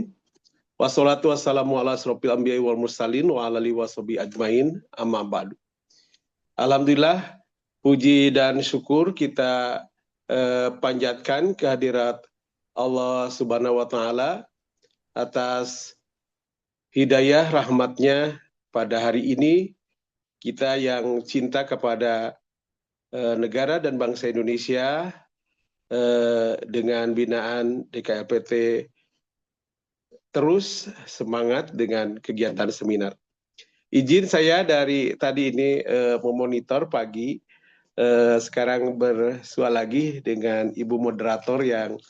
Wassalatu wassalamu ala asrofil anbiya'i wal mursalin wa ala alihi washabihi ajmain, amma ba'du. Alhamdulillah, puji dan syukur kita panjatkan kehadirat Allah Subhanahu wa taala atas hidayah rahmatnya pada hari ini. Kita yang cinta kepada negara dan bangsa Indonesia dengan binaan DKLPT terus semangat dengan kegiatan seminar. Izin saya dari tadi ini memonitor pagi, sekarang bersua lagi dengan Ibu Moderator yang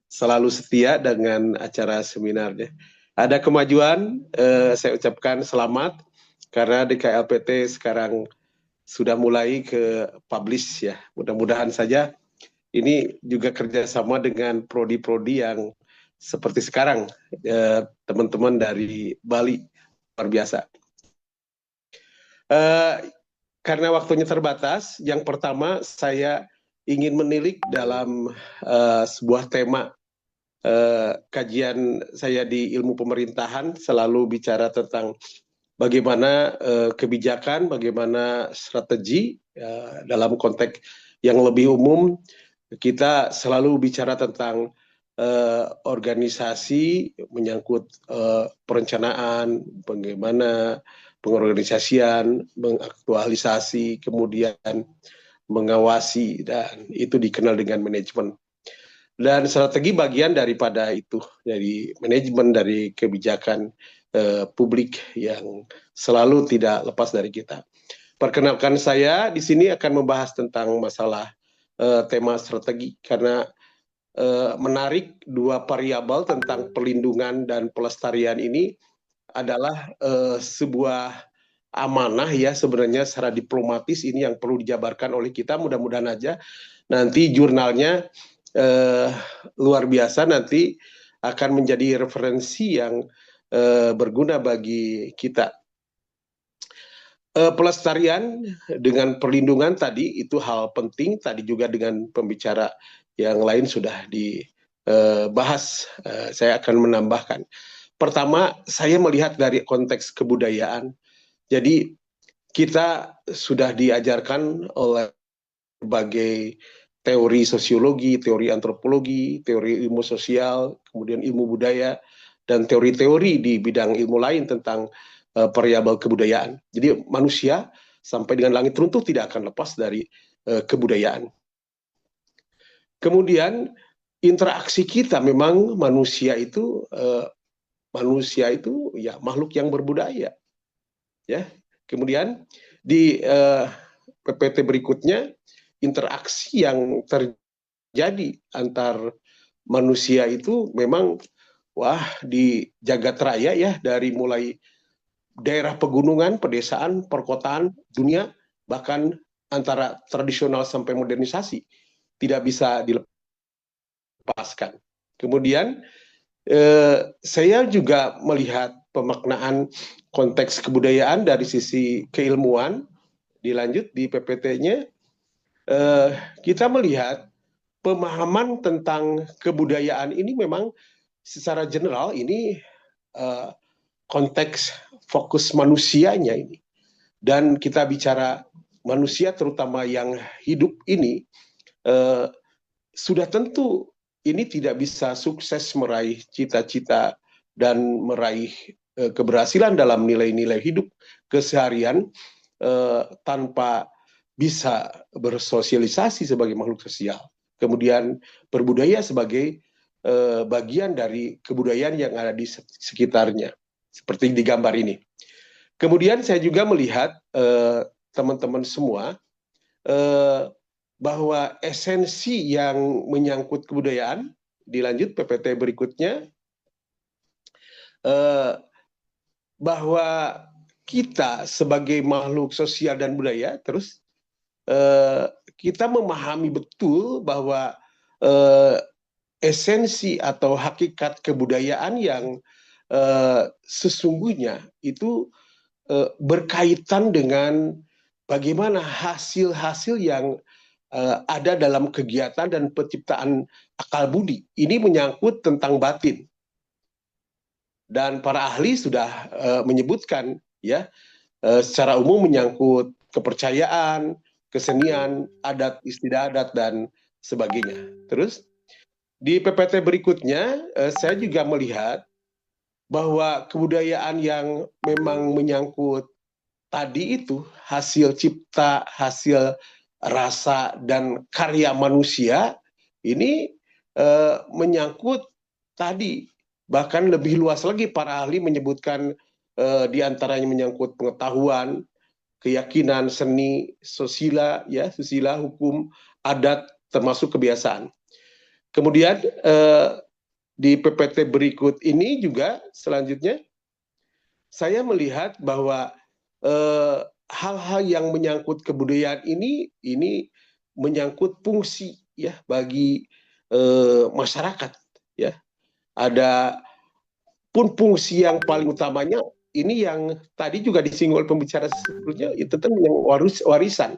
selalu setia dengan acara seminarnya. Ada kemajuan, saya ucapkan selamat karena DKLPT sekarang sudah mulai ke publish ya. Mudah-mudahan saja ini juga kerjasama dengan prodi-prodi yang seperti sekarang, teman-teman dari Bali, luar biasa. Karena waktunya terbatas, yang pertama saya ingin menilik dalam sebuah tema. Kajian saya di ilmu pemerintahan selalu bicara tentang bagaimana kebijakan, bagaimana strategi dalam konteks yang lebih umum. Kita selalu bicara tentang organisasi, menyangkut perencanaan, bagaimana pengorganisasian, mengaktualisasi, kemudian mengawasi, dan itu dikenal dengan manajemen. Dan strategi bagian daripada itu, dari manajemen, dari kebijakan publik yang selalu tidak lepas dari kita. Perkenalkan, saya di sini akan membahas tentang masalah tema strategi, karena menarik dua variabel tentang perlindungan dan pelestarian ini adalah sebuah amanah ya sebenarnya secara diplomatis ini yang perlu dijabarkan oleh kita. Mudah-mudahan aja nanti jurnalnya luar biasa, nanti akan menjadi referensi yang berguna bagi kita. Pelestarian dengan perlindungan tadi itu hal penting, tadi juga dengan pembicara yang lain sudah dibahas. Saya akan menambahkan. Pertama, saya melihat dari konteks kebudayaan. Jadi kita sudah diajarkan oleh berbagai teori sosiologi, teori antropologi, teori ilmu sosial, kemudian ilmu budaya, dan teori-teori di bidang ilmu lain tentang variabel kebudayaan. Jadi manusia sampai dengan langit runtuh tidak akan lepas dari kebudayaan. Kemudian interaksi kita, memang manusia itu ya makhluk yang berbudaya. Ya. Kemudian di PPT berikutnya, interaksi yang terjadi antar manusia itu memang di jagat raya ya, dari mulai daerah pegunungan, pedesaan, perkotaan, dunia, bahkan antara tradisional sampai modernisasi tidak bisa dilepaskan. Kemudian saya juga melihat pemaknaan konteks kebudayaan dari sisi keilmuan. Dilanjut di PPT-nya, kita melihat pemahaman tentang kebudayaan ini memang secara general ini konteks fokus manusianya ini. Dan kita bicara manusia terutama yang hidup ini, sudah tentu ini tidak bisa sukses meraih cita-cita dan meraih keberhasilan dalam nilai-nilai hidup keseharian tanpa bisa bersosialisasi sebagai makhluk sosial. Kemudian berbudaya sebagai bagian dari kebudayaan yang ada di sekitarnya, seperti di gambar ini. Kemudian saya juga melihat teman-teman semua bahwa esensi yang menyangkut kebudayaan, dilanjut PPT berikutnya, bahwa kita sebagai makhluk sosial dan budaya, terus kita memahami betul bahwa esensi atau hakikat kebudayaan yang sesungguhnya itu berkaitan dengan bagaimana hasil-hasil yang ada dalam kegiatan dan penciptaan akal budi. Ini menyangkut tentang batin. Dan para ahli sudah menyebutkan ya, secara umum menyangkut kepercayaan, kesenian, adat istiadat dan sebagainya. Terus di PPT berikutnya saya juga melihat bahwa kebudayaan yang memang menyangkut tadi itu hasil cipta, hasil rasa dan karya manusia ini menyangkut tadi, bahkan lebih luas lagi para ahli menyebutkan diantaranya menyangkut pengetahuan, keyakinan, seni, sosial, ya, susila, hukum, adat, termasuk kebiasaan. Kemudian di PPT berikut ini juga selanjutnya saya melihat bahwa hal-hal yang menyangkut kebudayaan ini menyangkut fungsi ya bagi masyarakat ya. Ada pun fungsi yang paling utamanya ini yang tadi juga disinggung oleh pembicara sebelumnya, itu tentang warisan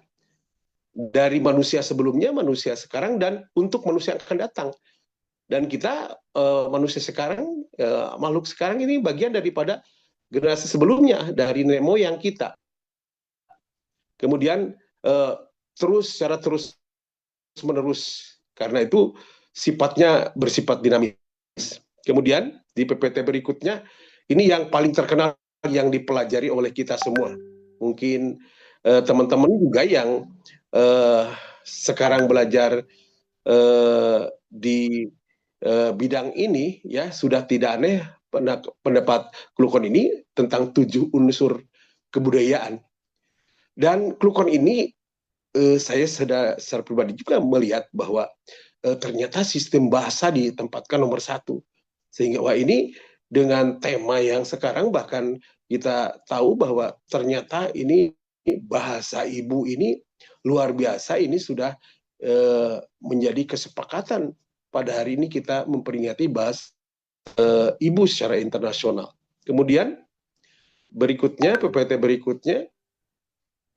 dari manusia sebelumnya, manusia sekarang, dan untuk manusia yang akan datang. Dan kita manusia sekarang, makhluk sekarang ini bagian daripada generasi sebelumnya, dari nenek moyang kita. Kemudian secara terus menerus, karena itu sifatnya bersifat dinamis. Kemudian di PPT berikutnya, ini yang paling terkenal yang dipelajari oleh kita semua. Mungkin teman-teman juga yang sekarang belajar di bidang ini ya sudah tidak aneh pendapat Klukon ini tentang 7 unsur kebudayaan. Dan Klukon ini saya secara pribadi juga melihat bahwa ternyata sistem bahasa ditempatkan nomor 1. Sehingga wah ini dengan tema yang sekarang bahkan kita tahu bahwa ternyata ini bahasa ibu ini luar biasa, ini sudah menjadi kesepakatan pada hari ini kita memperingati bahasa ibu secara internasional. Kemudian berikutnya, PPT berikutnya,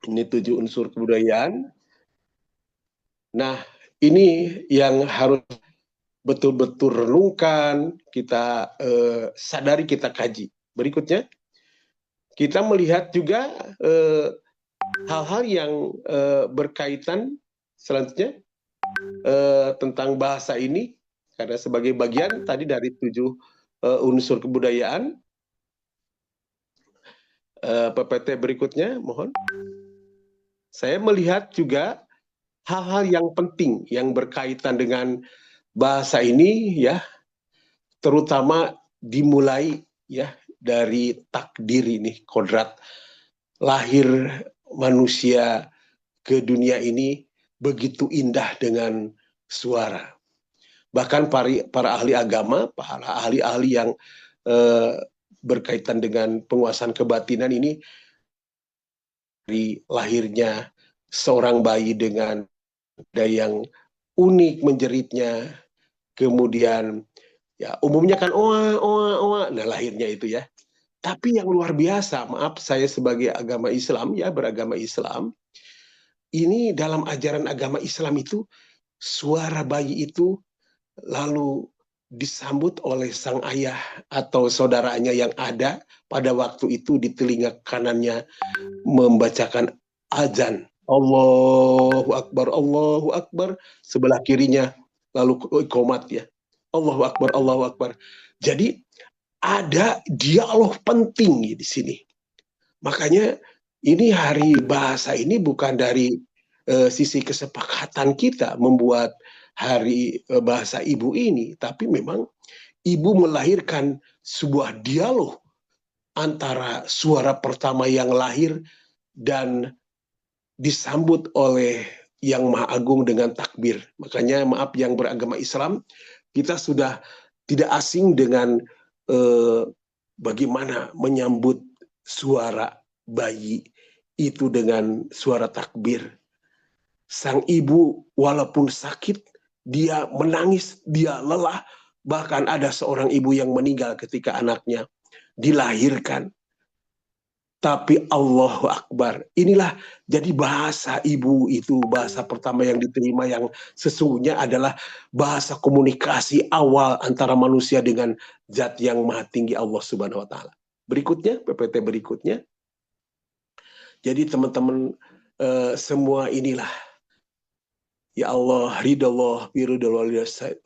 ini 7 unsur kebudayaan. Nah, ini yang harus betul-betul renungkan, kita sadari, kita kaji. Berikutnya, kita melihat juga hal-hal yang berkaitan selanjutnya tentang bahasa ini, karena sebagai bagian tadi dari 7 unsur kebudayaan. PPT berikutnya, mohon. Saya melihat juga hal-hal yang penting yang berkaitan dengan bahasa ini, ya, terutama dimulai ya dari takdir ini, kodrat lahir manusia ke dunia ini begitu indah dengan suara. Bahkan para ahli agama, para ahli-ahli yang berkaitan dengan penguasaan kebatinan ini, dari lahirnya seorang bayi dengan daya yang unik menjeritnya, kemudian ya umumnya kan oa, nah lahirnya itu ya. Tapi yang luar biasa, maaf saya sebagai agama Islam ya, beragama Islam, ini dalam ajaran agama Islam itu suara bayi itu lalu disambut oleh sang ayah atau saudaranya yang ada pada waktu itu di telinga kanannya membacakan azan. Allahu Akbar, Allahu Akbar. Sebelah kirinya lalu iqomat ya. Allahu Akbar, Allahu Akbar. Jadi ada dialog penting di sini. Makanya ini hari bahasa ini bukan dari sisi kesepakatan kita membuat hari bahasa ibu ini, tapi memang ibu melahirkan sebuah dialog antara suara pertama yang lahir dan disambut oleh Yang Maha Agung dengan takbir. Makanya maaf yang beragama Islam, kita sudah tidak asing dengan bagaimana menyambut suara bayi itu dengan suara takbir. Sang ibu walaupun sakit, dia menangis, dia lelah. Bahkan ada seorang ibu yang meninggal ketika anaknya dilahirkan. Tapi Allahu Akbar. Inilah jadi bahasa ibu itu, bahasa pertama yang diterima yang sesungguhnya adalah bahasa komunikasi awal antara manusia dengan Zat yang Maha Tinggi Allah Subhanahu wa Ta'ala. Berikutnya, PPT berikutnya. Jadi teman-teman semua inilah, ya Allah, ridallah biridal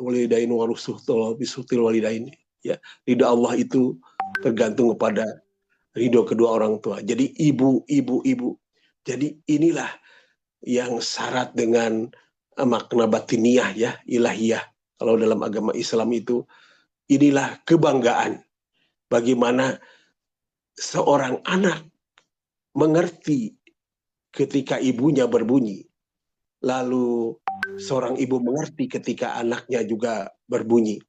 walidain warusuhtul bisuhtil walidain. Ya, ridha Allah itu tergantung kepada ridho kedua orang tua. Jadi ibu. Jadi inilah yang syarat dengan makna batiniah ya, ilahiyah. Kalau dalam agama Islam itu, inilah kebanggaan. Bagaimana seorang anak mengerti ketika ibunya berbunyi. Lalu seorang ibu mengerti ketika anaknya juga berbunyi.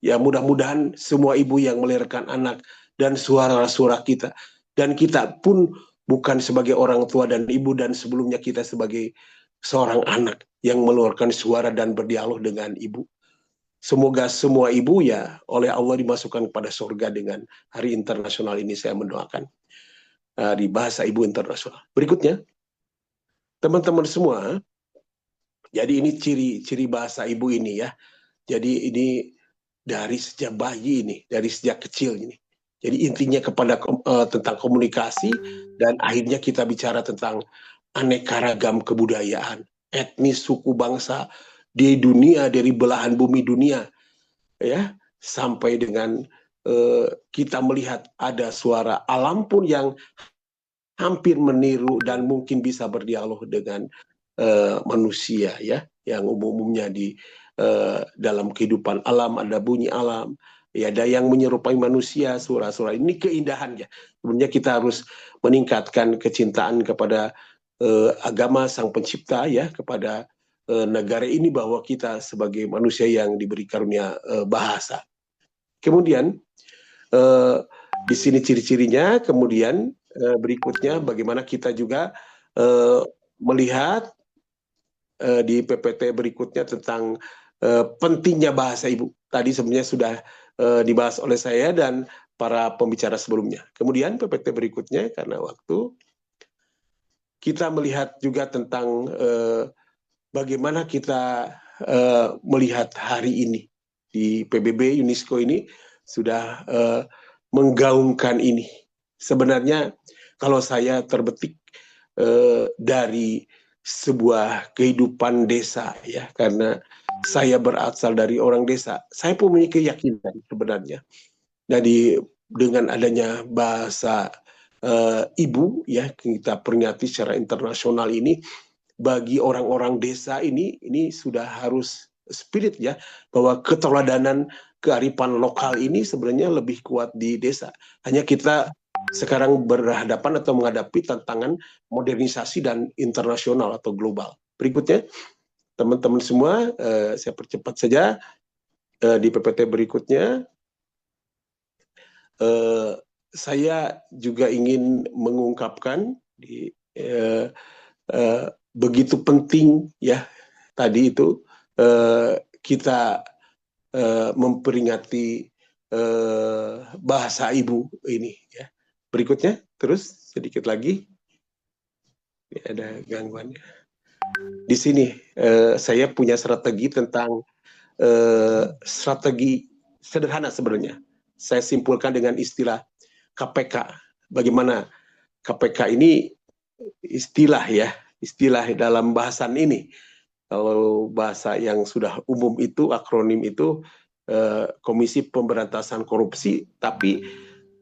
Ya mudah-mudahan semua ibu yang melahirkan anak dan suara-suara kita, dan kita pun bukan sebagai orang tua dan ibu, dan sebelumnya kita sebagai seorang anak yang mengeluarkan suara dan berdialog dengan ibu. Semoga semua ibu ya oleh Allah dimasukkan kepada surga dengan hari internasional ini, saya mendoakan di bahasa ibu internasional. Berikutnya, teman-teman semua, jadi ini ciri-ciri bahasa ibu ini ya. Jadi ini dari sejak bayi ini, dari sejak kecil ini. Jadi intinya kepada tentang komunikasi, dan akhirnya kita bicara tentang aneka ragam kebudayaan, etnis, suku, bangsa di dunia, dari belahan bumi dunia, ya, sampai dengan kita melihat ada suara alam pun yang hampir meniru dan mungkin bisa berdialog dengan manusia, ya, yang umumnya di dalam kehidupan alam ada bunyi alam, ya ada yang menyerupai manusia, surah-surah ini keindahannya. Sebenarnya kita harus meningkatkan kecintaan kepada agama Sang Pencipta, ya, kepada negara ini, bahwa kita sebagai manusia yang diberi karunia bahasa. Kemudian di sini ciri-cirinya. Kemudian berikutnya bagaimana kita juga melihat di PPT berikutnya tentang pentingnya bahasa ibu. Tadi sebenarnya sudah dibahas oleh saya dan para pembicara sebelumnya. Kemudian PPT berikutnya, karena waktu, kita melihat juga tentang bagaimana kita melihat hari ini di PBB UNESCO ini sudah menggaungkan ini. Sebenarnya kalau saya terbetik dari sebuah kehidupan desa, ya, karena saya berasal dari orang desa, saya punya keyakinan sebenarnya. Jadi dengan adanya bahasa ibu, ya, kita peringati secara internasional ini, bagi orang-orang desa ini sudah harus spirit, ya, bahwa keteladanan kearifan lokal ini sebenarnya lebih kuat di desa. Hanya kita sekarang berhadapan atau menghadapi tantangan modernisasi dan internasional atau global. Berikutnya, teman-teman semua, saya percepat saja di PPT berikutnya. Saya juga ingin mengungkapkan begitu penting, ya, tadi itu kita memperingati bahasa ibu ini, ya. Berikutnya, terus sedikit lagi, ini ada gangguannya. Di sini saya punya strategi tentang strategi sederhana sebenarnya. Saya simpulkan dengan istilah KPK. Bagaimana KPK ini istilah, ya, istilah dalam bahasan ini. Kalau bahasa yang sudah umum itu, akronim itu Komisi Pemberantasan Korupsi, tapi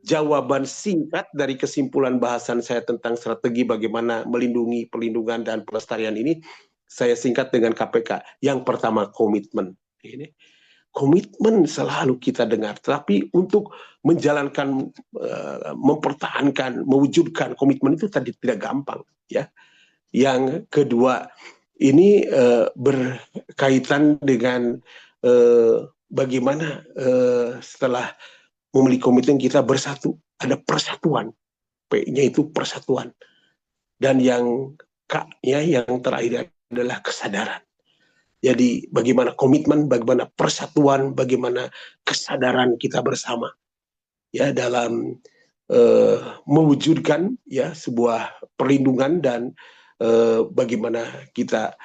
jawaban singkat dari kesimpulan bahasan saya tentang strategi bagaimana melindungi, perlindungan, dan pelestarian ini, saya singkat dengan KPK. Yang pertama, komitmen. Ini komitmen selalu kita dengar, tapi untuk menjalankan, mempertahankan, mewujudkan komitmen itu tadi tidak gampang, ya. Yang kedua, ini berkaitan dengan bagaimana setelah memiliki komitmen kita bersatu, ada persatuan, P-nya itu persatuan, dan yang K-nya yang terakhir adalah kesadaran. Jadi bagaimana komitmen, bagaimana persatuan, bagaimana kesadaran kita bersama, ya, dalam mewujudkan, ya, sebuah perlindungan dan bagaimana kita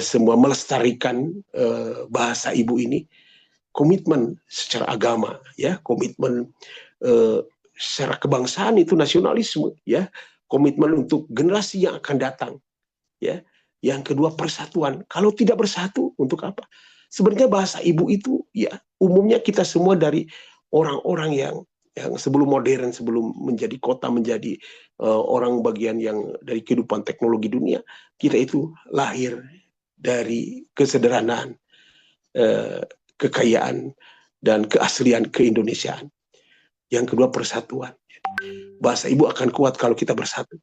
semua melestarikan bahasa ibu ini. Komitmen secara agama, ya, komitmen secara kebangsaan itu nasionalisme, ya, komitmen untuk generasi yang akan datang, ya. Yang kedua, persatuan. Kalau tidak bersatu, untuk apa? Sebenarnya bahasa ibu itu, ya, umumnya kita semua dari orang-orang yang sebelum modern, sebelum menjadi kota, menjadi orang bagian yang dari kehidupan teknologi dunia, kita itu lahir dari kesederhanaan, kekayaan, dan keaslian keindonesiaan. Yang kedua, persatuan. Bahasa ibu akan kuat kalau kita bersatu,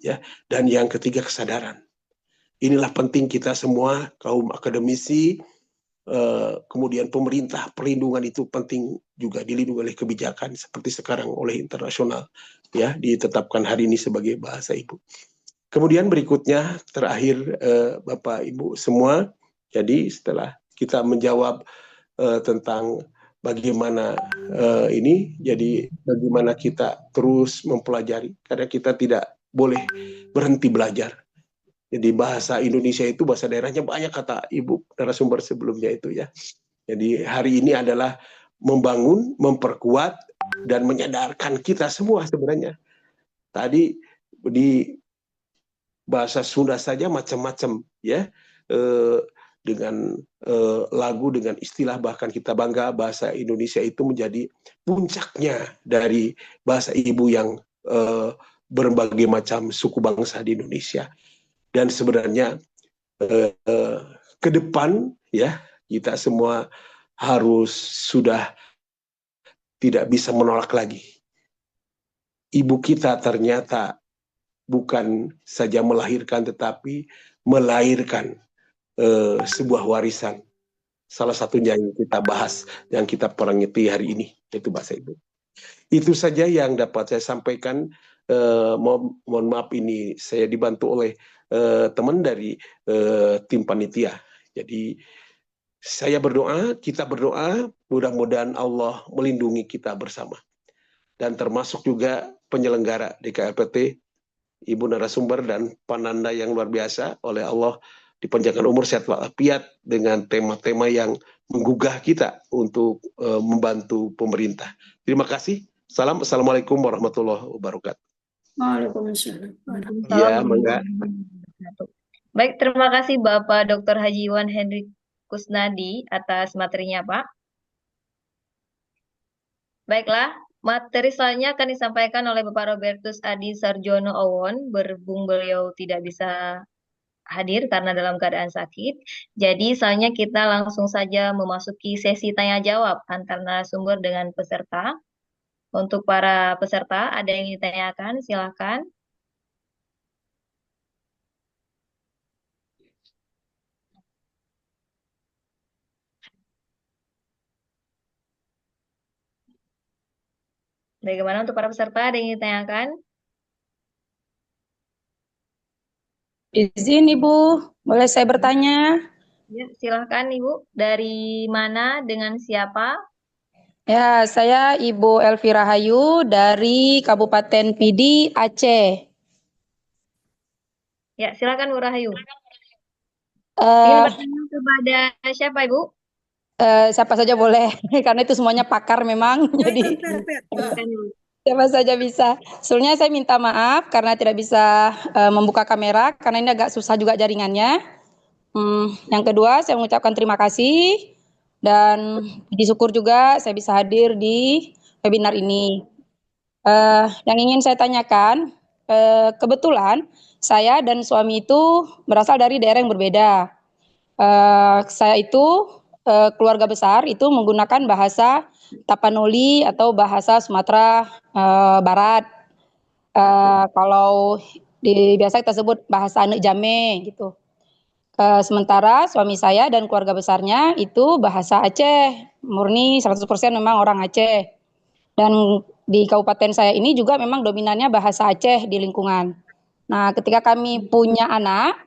ya. Dan yang ketiga, kesadaran. Inilah penting kita semua, kaum akademisi, kemudian pemerintah, perlindungan itu penting juga dilindungi oleh kebijakan seperti sekarang oleh internasional, ya, ditetapkan hari ini sebagai bahasa ibu. Kemudian berikutnya, terakhir, Bapak Ibu semua, jadi setelah kita menjawab tentang bagaimana ini, jadi bagaimana kita terus mempelajari, karena kita tidak boleh berhenti belajar. Jadi bahasa Indonesia itu, bahasa daerahnya banyak, kata Ibu narasumber sebelumnya itu, ya. Jadi hari ini adalah membangun, memperkuat, dan menyadarkan kita semua sebenarnya. Tadi di bahasa Sunda saja macam-macam, ya, dengan lagu, dengan istilah, bahkan kita bangga bahasa Indonesia itu menjadi puncaknya dari bahasa ibu yang berbagai macam suku bangsa di Indonesia. Dan sebenarnya ke depan, ya, kita semua harus sudah tidak bisa menolak lagi. Ibu kita ternyata bukan saja melahirkan, tetapi melahirkan sebuah warisan. Salah satunya yang kita bahas, yang kita perangiti hari ini, yaitu bahasa ibu. Itu saja yang dapat saya sampaikan. Mohon maaf ini saya dibantu oleh teman dari tim panitia. Jadi saya berdoa, kita berdoa, mudah-mudahan Allah melindungi kita bersama. Dan termasuk juga penyelenggara DKLPT, Ibu narasumber dan Pananda yang luar biasa, oleh Allah dipanjangkan umur sehat walafiat dengan tema-tema yang menggugah kita untuk membantu pemerintah. Terima kasih. Assalamualaikum warahmatullahi wabarakatuh. Waalaikumsalam. Ya, Waalaikumsalam mangga. warahmatullahi wabarakatuh. Baik, terima kasih Bapak Dr. Haji Iwan Hendrik Kusnadi atas materinya, Pak. Baiklah, materi selanjutnya akan disampaikan oleh Bapak Robertus Adi Sarjono Owon, berhubung beliau tidak bisa hadir karena dalam keadaan sakit. Jadi selanjutnya kita langsung saja memasuki sesi tanya jawab antara narasumber dengan peserta. Untuk para peserta, ada yang ditanyakan? Silakan. Bagaimana untuk para peserta? Ada yang ditanyakan? Izin Ibu, boleh saya bertanya? Ya, silahkan Ibu. Dari mana, dengan siapa? Ya, saya Ibu Elvira Hayu dari Kabupaten Pidi, Aceh. Ya, silakan Bu Rahayu. Ingin Eh, bertanya kepada siapa Ibu? siapa saja boleh, karena itu semuanya pakar memang. Jadi Silakan Ibu. siapa saja bisa. Soalnya saya minta maaf karena tidak bisa membuka kamera, karena ini agak susah juga jaringannya. Yang kedua, saya mengucapkan terima kasih dan puji syukur juga saya bisa hadir di webinar ini. Yang ingin saya tanyakan, kebetulan saya dan suami itu berasal dari daerah yang berbeda. Saya itu keluarga besar itu menggunakan bahasa Tapanuli atau bahasa Sumatera Barat. Kalau biasa kita sebut bahasa Anek Jame gitu. Sementara suami saya dan keluarga besarnya itu bahasa Aceh, murni 100% memang orang Aceh. Dan di kabupaten saya ini juga memang dominannya bahasa Aceh di lingkungan. Nah, ketika kami punya anak,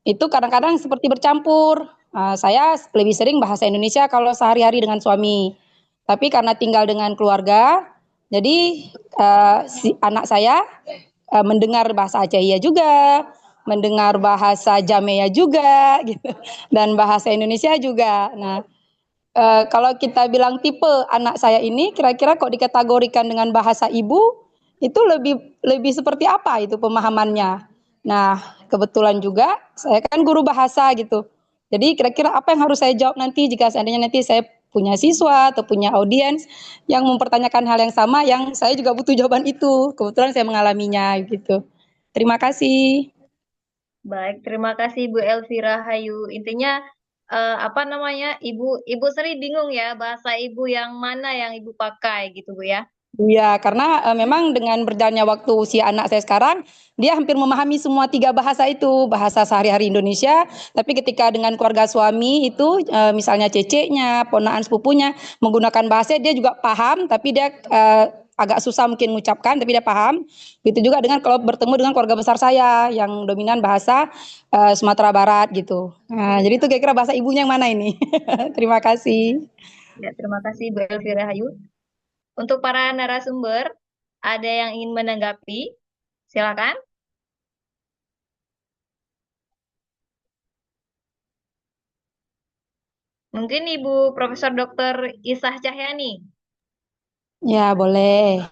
itu kadang-kadang seperti bercampur. Saya lebih sering bahasa Indonesia kalau sehari-hari dengan suami. Tapi karena tinggal dengan keluarga, jadi si anak saya mendengar bahasa Aceh ya juga, mendengar bahasa Jamea juga, gitu, dan bahasa Indonesia juga. Nah, kalau kita bilang tipe anak saya ini kira-kira kok dikategorikan dengan bahasa ibu, itu lebih lebih seperti apa itu pemahamannya. Nah, kebetulan juga saya kan guru bahasa gitu. Jadi kira-kira apa yang harus saya jawab nanti jika seandainya nanti saya punya siswa atau punya audiens yang mempertanyakan hal yang sama yang saya juga butuh jawaban itu. Kebetulan saya mengalaminya gitu. Terima kasih. Baik, terima kasih Bu Elvira Hayu. Intinya apa namanya? Ibu sering bingung ya bahasa ibu yang mana yang ibu pakai gitu Bu ya. Iya, karena memang dengan berjalannya waktu usia anak saya sekarang, dia hampir memahami semua 3 bahasa itu, bahasa sehari-hari Indonesia, tapi ketika dengan keluarga suami itu, misalnya ceceknya, ponakan sepupunya, menggunakan bahasa dia juga paham, tapi dia agak susah mungkin mengucapkan, tapi dia paham. Begitu juga dengan kalau bertemu dengan keluarga besar saya, yang dominan bahasa Sumatera Barat gitu. Nah, jadi itu kira-kira bahasa ibunya yang mana ini? Terima kasih. Ya, terima kasih Bu Elvira Hayu. Untuk para narasumber, ada yang ingin menanggapi? Silakan. Mungkin Ibu Profesor Dr. Isah Cahyani. Ya, boleh.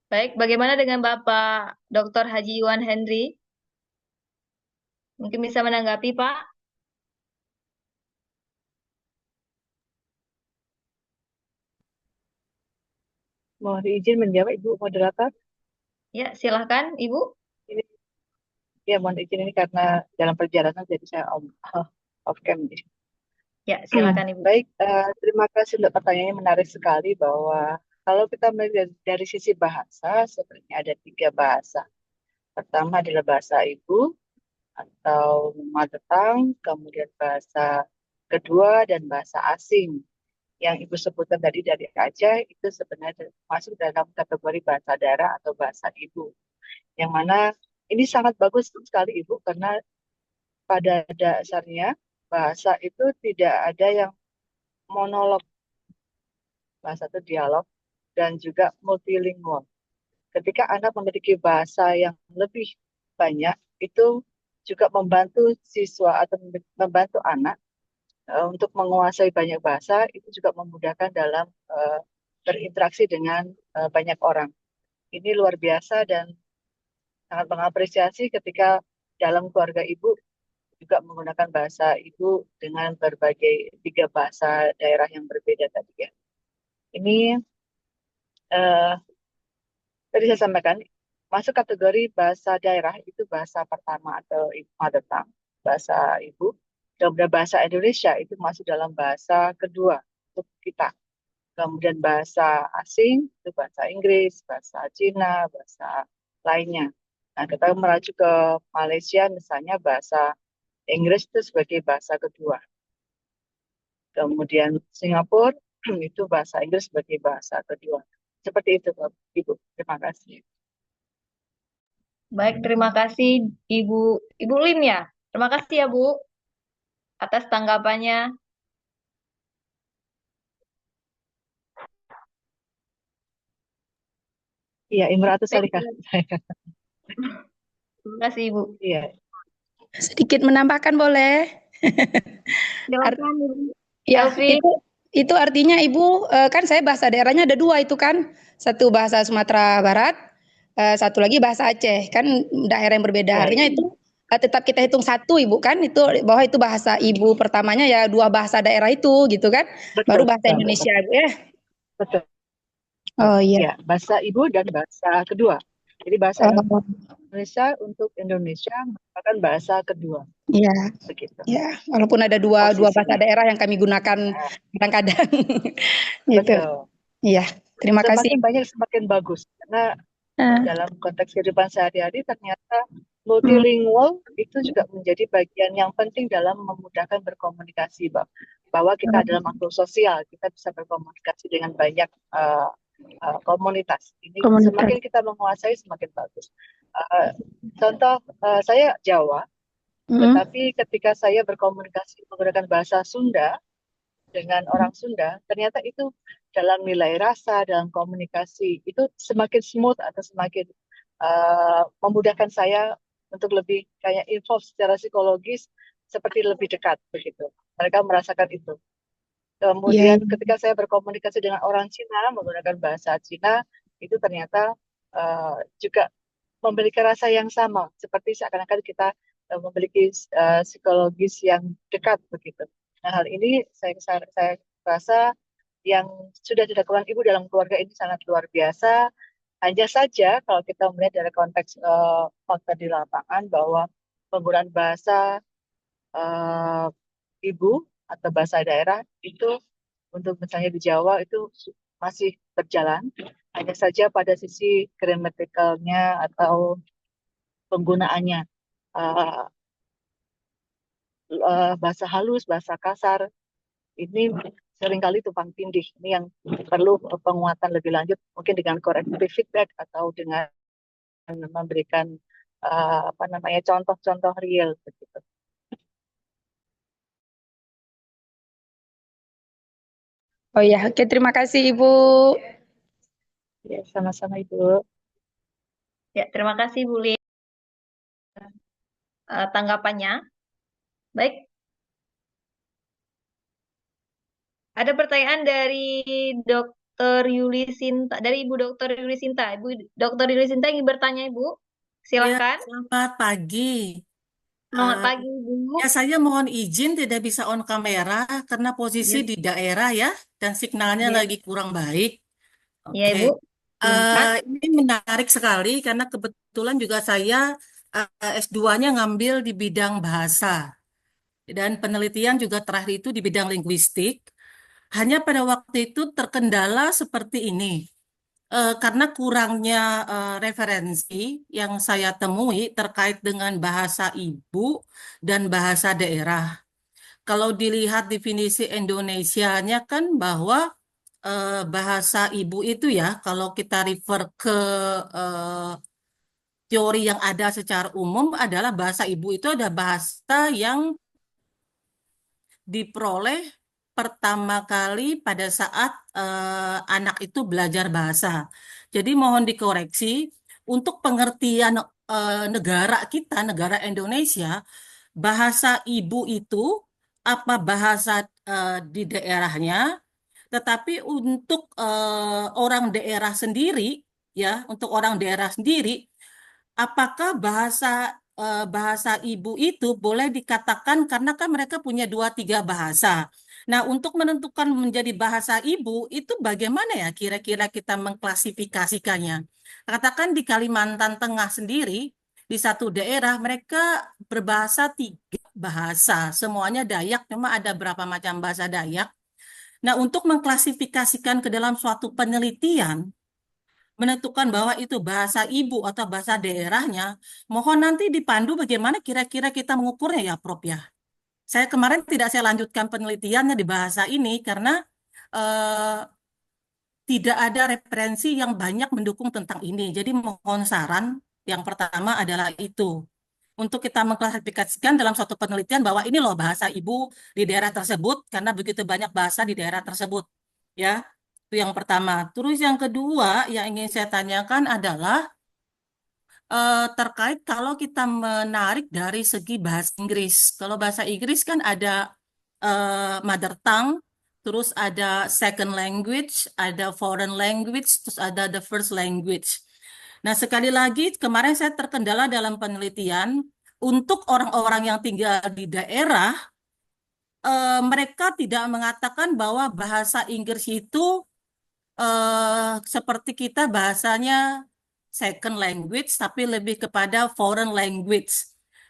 Baik, bagaimana dengan Bapak Dr. Haji Iwan Henry? Mungkin bisa menanggapi, Pak? Mohon izin menjawab Ibu Moderator. Ya, silahkan, Ibu. Ini ya mohon izin ini karena dalam perjalanan jadi saya off cam. Ya, silakan, Ibu. Baik, terima kasih untuk pertanyaannya, menarik sekali bahwa kalau kita melihat dari sisi bahasa, sebenarnya ada 3 bahasa. Pertama adalah bahasa ibu atau mother tongue, kemudian bahasa kedua dan bahasa asing. Yang Ibu sebutkan tadi dari Aceh itu sebenarnya masuk dalam kategori bahasa daerah atau bahasa ibu. Yang mana ini sangat bagus sekali Ibu, karena pada dasarnya bahasa itu tidak ada yang monolog, bahasa itu dialog dan juga multilingual. Ketika Anda memiliki bahasa yang lebih banyak, itu juga membantu siswa atau membantu anak untuk menguasai banyak bahasa, itu juga memudahkan dalam berinteraksi dengan banyak orang. Ini luar biasa dan sangat mengapresiasi ketika dalam keluarga Ibu juga menggunakan bahasa Ibu dengan berbagai 3 bahasa daerah yang berbeda tadi ya. Ini eh, tadi saya sampaikan, masuk kategori bahasa daerah itu bahasa pertama atau mother tongue, bahasa ibu. Kemudian bahasa Indonesia itu masuk dalam bahasa kedua untuk kita. Kemudian bahasa asing itu bahasa Inggris, bahasa Cina, bahasa lainnya. Nah, kita merujuk ke Malaysia misalnya bahasa Inggris itu sebagai bahasa kedua. Kemudian Singapura itu bahasa Inggris sebagai bahasa kedua. Seperti itu, Ibu. Terima kasih. Baik, terima kasih Ibu Lim ya. Terima kasih ya, Bu, atas tanggapannya. Iya, Imratus Baik, Salika. terima kasih, Ibu. Iya, Sedikit menambahkan boleh? Silakan, Ibu. Ya, Elvi. itu artinya Ibu, kan saya bahasa daerahnya ada 2 itu kan. Satu bahasa Sumatera Barat, satu lagi bahasa Aceh, kan daerah yang berbeda. baik. Artinya itu tetap kita hitung 1 Ibu kan, itu bahwa itu bahasa ibu pertamanya ya 2 bahasa daerah itu gitu kan. Baru Betul, bahasa betul, Indonesia Ibu ya. betul. Oh iya. Ya, bahasa ibu dan bahasa kedua. Jadi bahasa Oh, Indonesia untuk Indonesia merupakan bahasa kedua. iya. Begitu Ya, walaupun ada dua bahasa posisinya. daerah yang kami gunakan kadang-kadang gitu. Betul. Iya, terima kasih. Semakin banyak semakin bagus. Karena Eh, dalam konteks kehidupan sehari-hari ternyata multilingual itu juga menjadi bagian yang penting dalam memudahkan berkomunikasi, bahwa kita adalah makhluk sosial, kita bisa berkomunikasi dengan banyak komunitas. Ini komunitas. semakin kita menguasai semakin bagus. Contoh, saya Jawa, tetapi ketika saya berkomunikasi menggunakan bahasa Sunda dengan orang Sunda, ternyata itu dalam nilai rasa, dalam komunikasi itu semakin smooth atau semakin memudahkan saya untuk lebih kayak involve secara psikologis, seperti lebih dekat begitu. Mereka merasakan itu. Kemudian ketika saya berkomunikasi dengan orang Cina menggunakan bahasa Cina, itu ternyata juga memiliki rasa yang sama, seperti seakan-akan kita memiliki psikologis yang dekat begitu. Nah, hal ini saya rasa yang sudah dilakukan Ibu dalam keluarga ini sangat luar biasa. Hanya saja kalau kita melihat dari konteks fakta di lapangan bahwa penggunaan bahasa Ibu atau bahasa daerah itu untuk misalnya di Jawa itu masih berjalan. Hanya saja pada sisi gramatikalnya atau penggunaannya bahasa halus, bahasa kasar ini seringkali tumpang tindih. Ini yang perlu penguatan lebih lanjut, mungkin dengan corrective feedback atau dengan memberikan contoh-contoh real begitu. Oh ya, oke, terima kasih Ibu. Ya, sama-sama Ibu. Ya, terima kasih Bu Lim tanggapannya. Baik. Ada pertanyaan dari Dokter Yuli Sinta, dari Ibu Dokter Yuli Sinta. Ibu Dokter Yuli Sinta ingin bertanya, Ibu. Ya, Silahkan. selamat pagi. Selamat Eh, pagi, Ibu. ya, saya mohon izin tidak bisa on kamera karena posisi Ya, di daerah ya, dan signalnya ya, lagi kurang baik. ya, Oke. Ibu. Silakan. Ini menarik sekali karena kebetulan juga saya S2-nya ngambil di bidang bahasa. Dan penelitian juga terakhir itu di bidang linguistik. Hanya pada waktu itu terkendala seperti ini. Karena kurangnya referensi yang saya temui terkait dengan bahasa ibu dan bahasa daerah. Kalau dilihat definisi Indonesianya kan bahwa bahasa ibu itu ya, kalau kita refer ke eh, teori yang ada secara umum adalah bahasa ibu itu ada bahasa yang diperoleh pertama kali pada saat anak itu belajar bahasa. Jadi mohon dikoreksi untuk pengertian negara kita, negara Indonesia, bahasa ibu itu apa bahasa di daerahnya, tetapi untuk orang daerah sendiri, ya, untuk orang daerah sendiri, apakah bahasa ibu itu boleh dikatakan karena kan mereka punya dua tiga bahasa. Nah, untuk menentukan menjadi bahasa ibu itu bagaimana ya kira-kira kita mengklasifikasikannya? Katakan di Kalimantan Tengah sendiri di satu daerah mereka berbahasa tiga bahasa, semuanya Dayak, memang ada berapa macam bahasa Dayak. Nah, untuk mengklasifikasikan ke dalam suatu penelitian menentukan bahwa itu bahasa ibu atau bahasa daerahnya, mohon nanti dipandu bagaimana kira-kira kita mengukurnya ya, Prof ya. Saya kemarin tidak saya lanjutkan penelitiannya di bahasa ini karena eh, tidak ada referensi yang banyak mendukung tentang ini. Jadi mohon saran yang pertama adalah itu. Untuk kita mengklasifikasikan dalam suatu penelitian bahwa ini loh bahasa ibu di daerah tersebut karena begitu banyak bahasa di daerah tersebut. Ya, itu yang pertama. Terus yang kedua yang ingin saya tanyakan adalah terkait kalau kita menarik dari segi bahasa Inggris. Kalau bahasa Inggris kan ada mother tongue, terus ada second language, ada foreign language, terus ada the first language. Nah, sekali lagi kemarin saya terkendala dalam penelitian untuk orang-orang yang tinggal di daerah, mereka tidak mengatakan bahwa bahasa Inggris itu seperti kita bahasanya second language, tapi lebih kepada foreign language.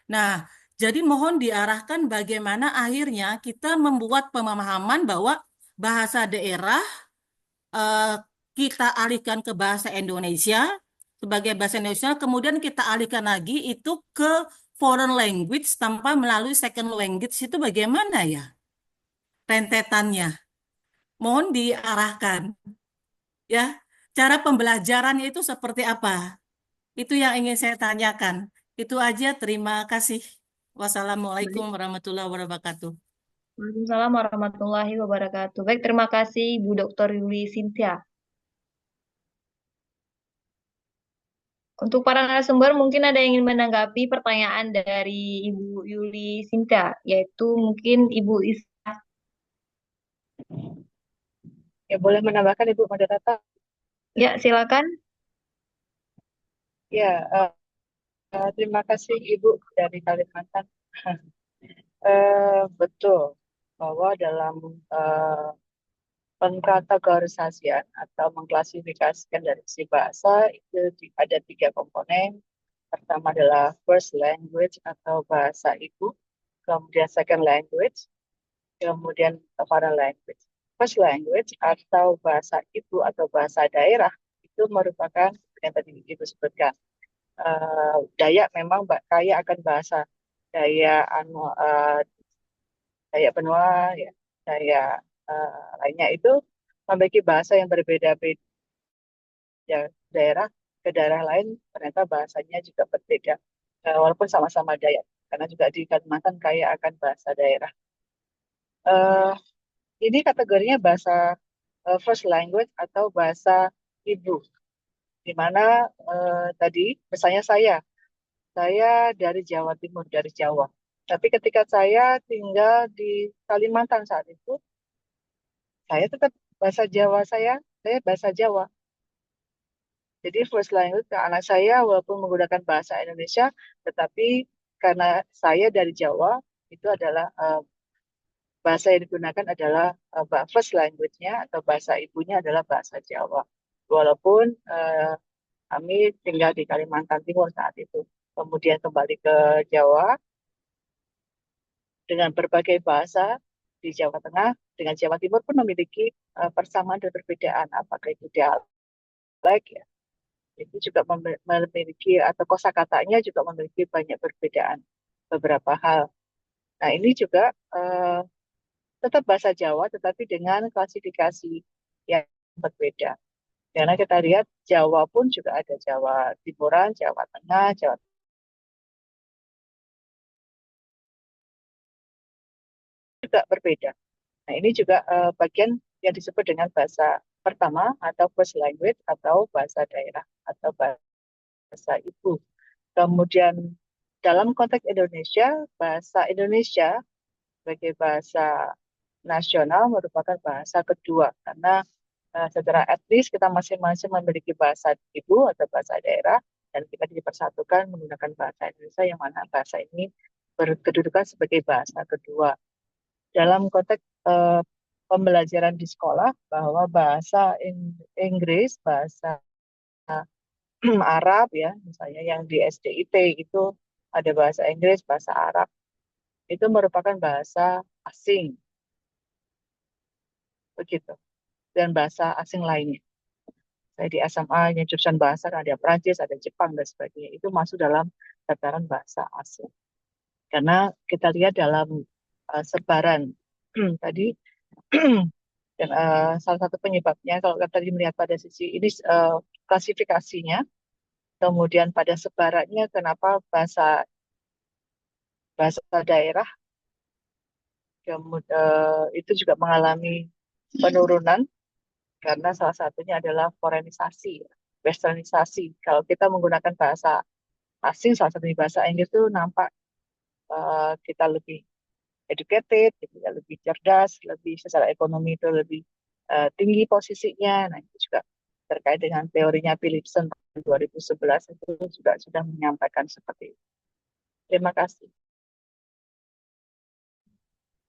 Nah, jadi mohon diarahkan bagaimana akhirnya kita membuat pemahaman bahwa bahasa daerah eh, kita alihkan ke bahasa Indonesia sebagai bahasa Indonesia, kemudian kita alihkan lagi itu ke foreign language tanpa melalui second language itu bagaimana ya rentetannya? Mohon diarahkan ya. Cara pembelajarannya itu seperti apa? Itu yang ingin saya tanyakan. Itu aja, terima kasih. Wassalamualaikum Baik. warahmatullahi wabarakatuh. Waalaikumsalam warahmatullahi wabarakatuh. Baik, terima kasih Ibu Dokter Yuli Sintia. Untuk para narasumber, mungkin ada yang ingin menanggapi pertanyaan dari Ibu Yuli Sinta, yaitu mungkin Ibu Isa. Ya, boleh menambahkan Ibu Moderator? Ya, silakan. Ya, terima kasih Ibu dari Kalimantan. Betul bahwa dalam pengkategorisasian atau mengklasifikasikan dari si bahasa itu ada tiga komponen. Pertama adalah first language atau bahasa ibu, kemudian second language, kemudian foreign language. First language atau bahasa ibu atau bahasa daerah itu merupakan yang tadi Ibu sebutkan. Dayak memang kaya akan bahasa Dayak Dayak Benua, ya, Dayak lainnya itu memiliki bahasa yang berbeda-beda. Daerah ke daerah lain ternyata bahasanya juga berbeda, walaupun sama-sama Dayak, karena juga di Kalimantan kaya akan bahasa daerah. Eh, ini kategorinya bahasa first language atau bahasa ibu, di mana tadi misalnya saya dari Jawa Timur, dari Jawa. Tapi ketika saya tinggal di Kalimantan saat itu, saya tetap bahasa Jawa saya saya bahasa Jawa. Jadi first language ke anak saya walaupun menggunakan bahasa Indonesia, tetapi karena saya dari Jawa, itu adalah bahasa yang digunakan adalah first language-nya atau bahasa ibunya adalah bahasa Jawa. Walaupun kami tinggal di Kalimantan Timur saat itu. Kemudian kembali ke Jawa dengan berbagai bahasa di Jawa Tengah, dengan Jawa Timur pun memiliki persamaan dan perbedaan. Apakah itu dialek ya, itu juga memiliki atau kosakatanya juga memiliki banyak perbedaan beberapa hal. Nah, ini juga tetap bahasa Jawa tetapi dengan klasifikasi yang berbeda. Karena kita lihat Jawa pun juga ada Jawa Timuran, Jawa Tengah, Jawa juga berbeda. Nah, ini juga bagian yang disebut dengan bahasa pertama atau first language atau bahasa daerah atau bahasa ibu. Kemudian dalam konteks Indonesia, bahasa Indonesia sebagai bahasa nasional merupakan bahasa kedua karena secara etnis kita masing-masing memiliki bahasa ibu atau bahasa daerah dan kita dipersatukan menggunakan bahasa Indonesia yang mana bahasa ini berkedudukan sebagai bahasa kedua. Dalam konteks pembelajaran di sekolah bahwa bahasa Inggris, bahasa Arab ya, misalnya yang di SDIT itu ada bahasa Inggris, bahasa Arab, itu merupakan bahasa asing, begitu. Dan bahasa asing lainnya. Saya di SMA yang jurusan bahasa, kan ada Prancis, ada Jepang, dan sebagainya. Itu masuk dalam tataran bahasa asing. Karena kita lihat dalam sebaran tadi, dan salah satu penyebabnya, kalau kita tadi melihat pada sisi ini klasifikasinya, kemudian pada sebarannya, kenapa bahasa daerah itu juga mengalami penurunan karena salah satunya adalah forenisasi, westernisasi. Kalau kita menggunakan bahasa asing, salah satunya bahasa Inggris itu nampak kita lebih educated, gitu ya, lebih cerdas, lebih secara ekonomi itu lebih tinggi posisinya. Nah, itu juga terkait dengan teorinya Philipson tahun 2011 itu juga sudah menyampaikan seperti itu. Terima kasih.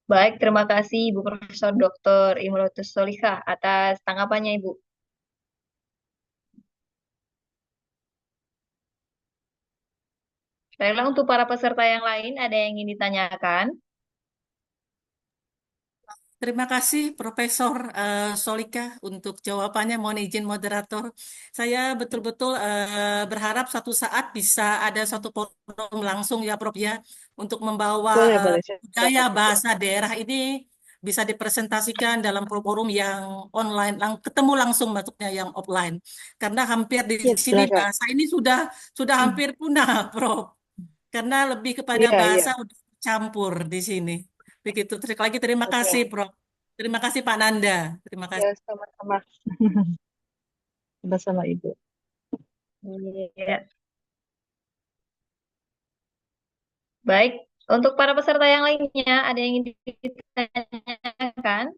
Baik, terima kasih Ibu Profesor Dr. Imrotus Solihah atas tanggapannya Ibu. Baiklah, untuk para peserta yang lain ada yang ingin ditanyakan? Terima kasih Profesor Solika untuk jawabannya. Mohon izin moderator. Saya betul-betul berharap suatu saat bisa ada satu forum langsung ya Prof ya untuk membawa Boleh, boleh. budaya Silakan saja. bahasa daerah ini bisa dipresentasikan dalam forum yang online, ketemu langsung maksudnya yang offline. Karena hampir di Ya, sini silakan. bahasa ini sudah hampir punah, Prof. Karena lebih kepada Iya, iya. bahasa udah campur di sini. Begitu. Sekali lagi terima kasih, Oke. Prof. Terima kasih Pak Nanda. Terima kasih. Ya, sama-sama. Sama-sama Ibu. Iya. Baik, untuk para peserta yang lainnya ada yang ingin ditanyakan?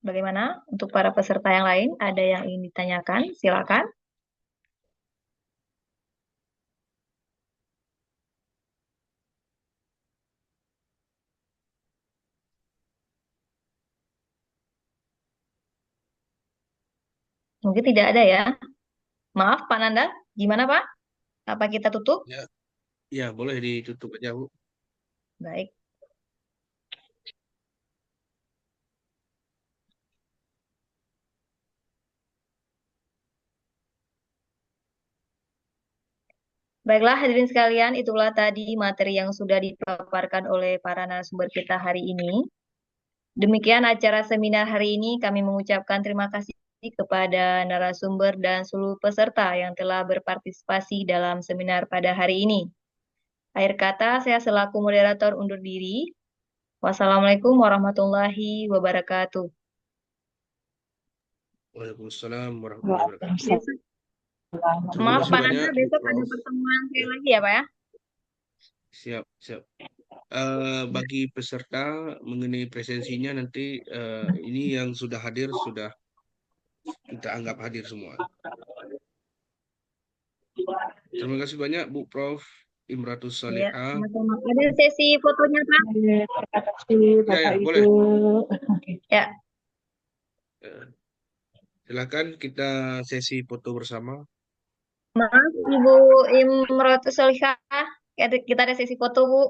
Bagaimana untuk para peserta yang lain? Ada yang ingin ditanyakan? Silakan. Mungkin tidak ada ya. Maaf Pak Nanda, gimana Pak? Apa kita tutup? Ya, ya boleh ditutup aja Bu. Baik. Baiklah hadirin sekalian, itulah tadi materi yang sudah dipaparkan oleh para narasumber kita hari ini. Demikian acara seminar hari ini. Kami mengucapkan terima kasih kepada narasumber dan seluruh peserta yang telah berpartisipasi dalam seminar pada hari ini. Akhir kata, saya selaku moderator undur diri. Wassalamualaikum warahmatullahi wabarakatuh. Waalaikumsalam warahmatullahi wabarakatuh. Waalaikumsalam. Terima Maaf kasih Pak banyak, Nanda, Bu besok ada Prof. pertemuan sekali lagi ya Pak ya? Siap, siap. Bagi peserta mengenai presensinya nanti ini yang sudah hadir sudah kita anggap hadir semua. Terima kasih banyak Bu Prof. Imratus Iya, Salihah. sama-sama. Ada sesi fotonya Pak? Terima kasih Ya, Bapak ya, boleh. Ibu. Ya. Silakan kita sesi foto bersama. Maaf Ibu Imrotus Solihah, kita ada sesi foto Bu.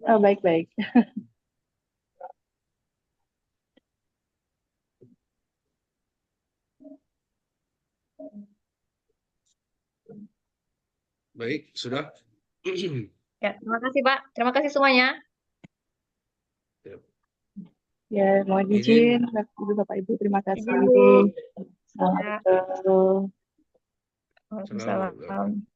Oh, baik-baik. Baik, sudah. Ya, terima kasih Pak. Terima kasih semuanya. Ya, mohon Izin. izin, Bapak Ibu, terima kasih. Izin Bu. Ya. Assalamualaikum. Waalaikumsalam.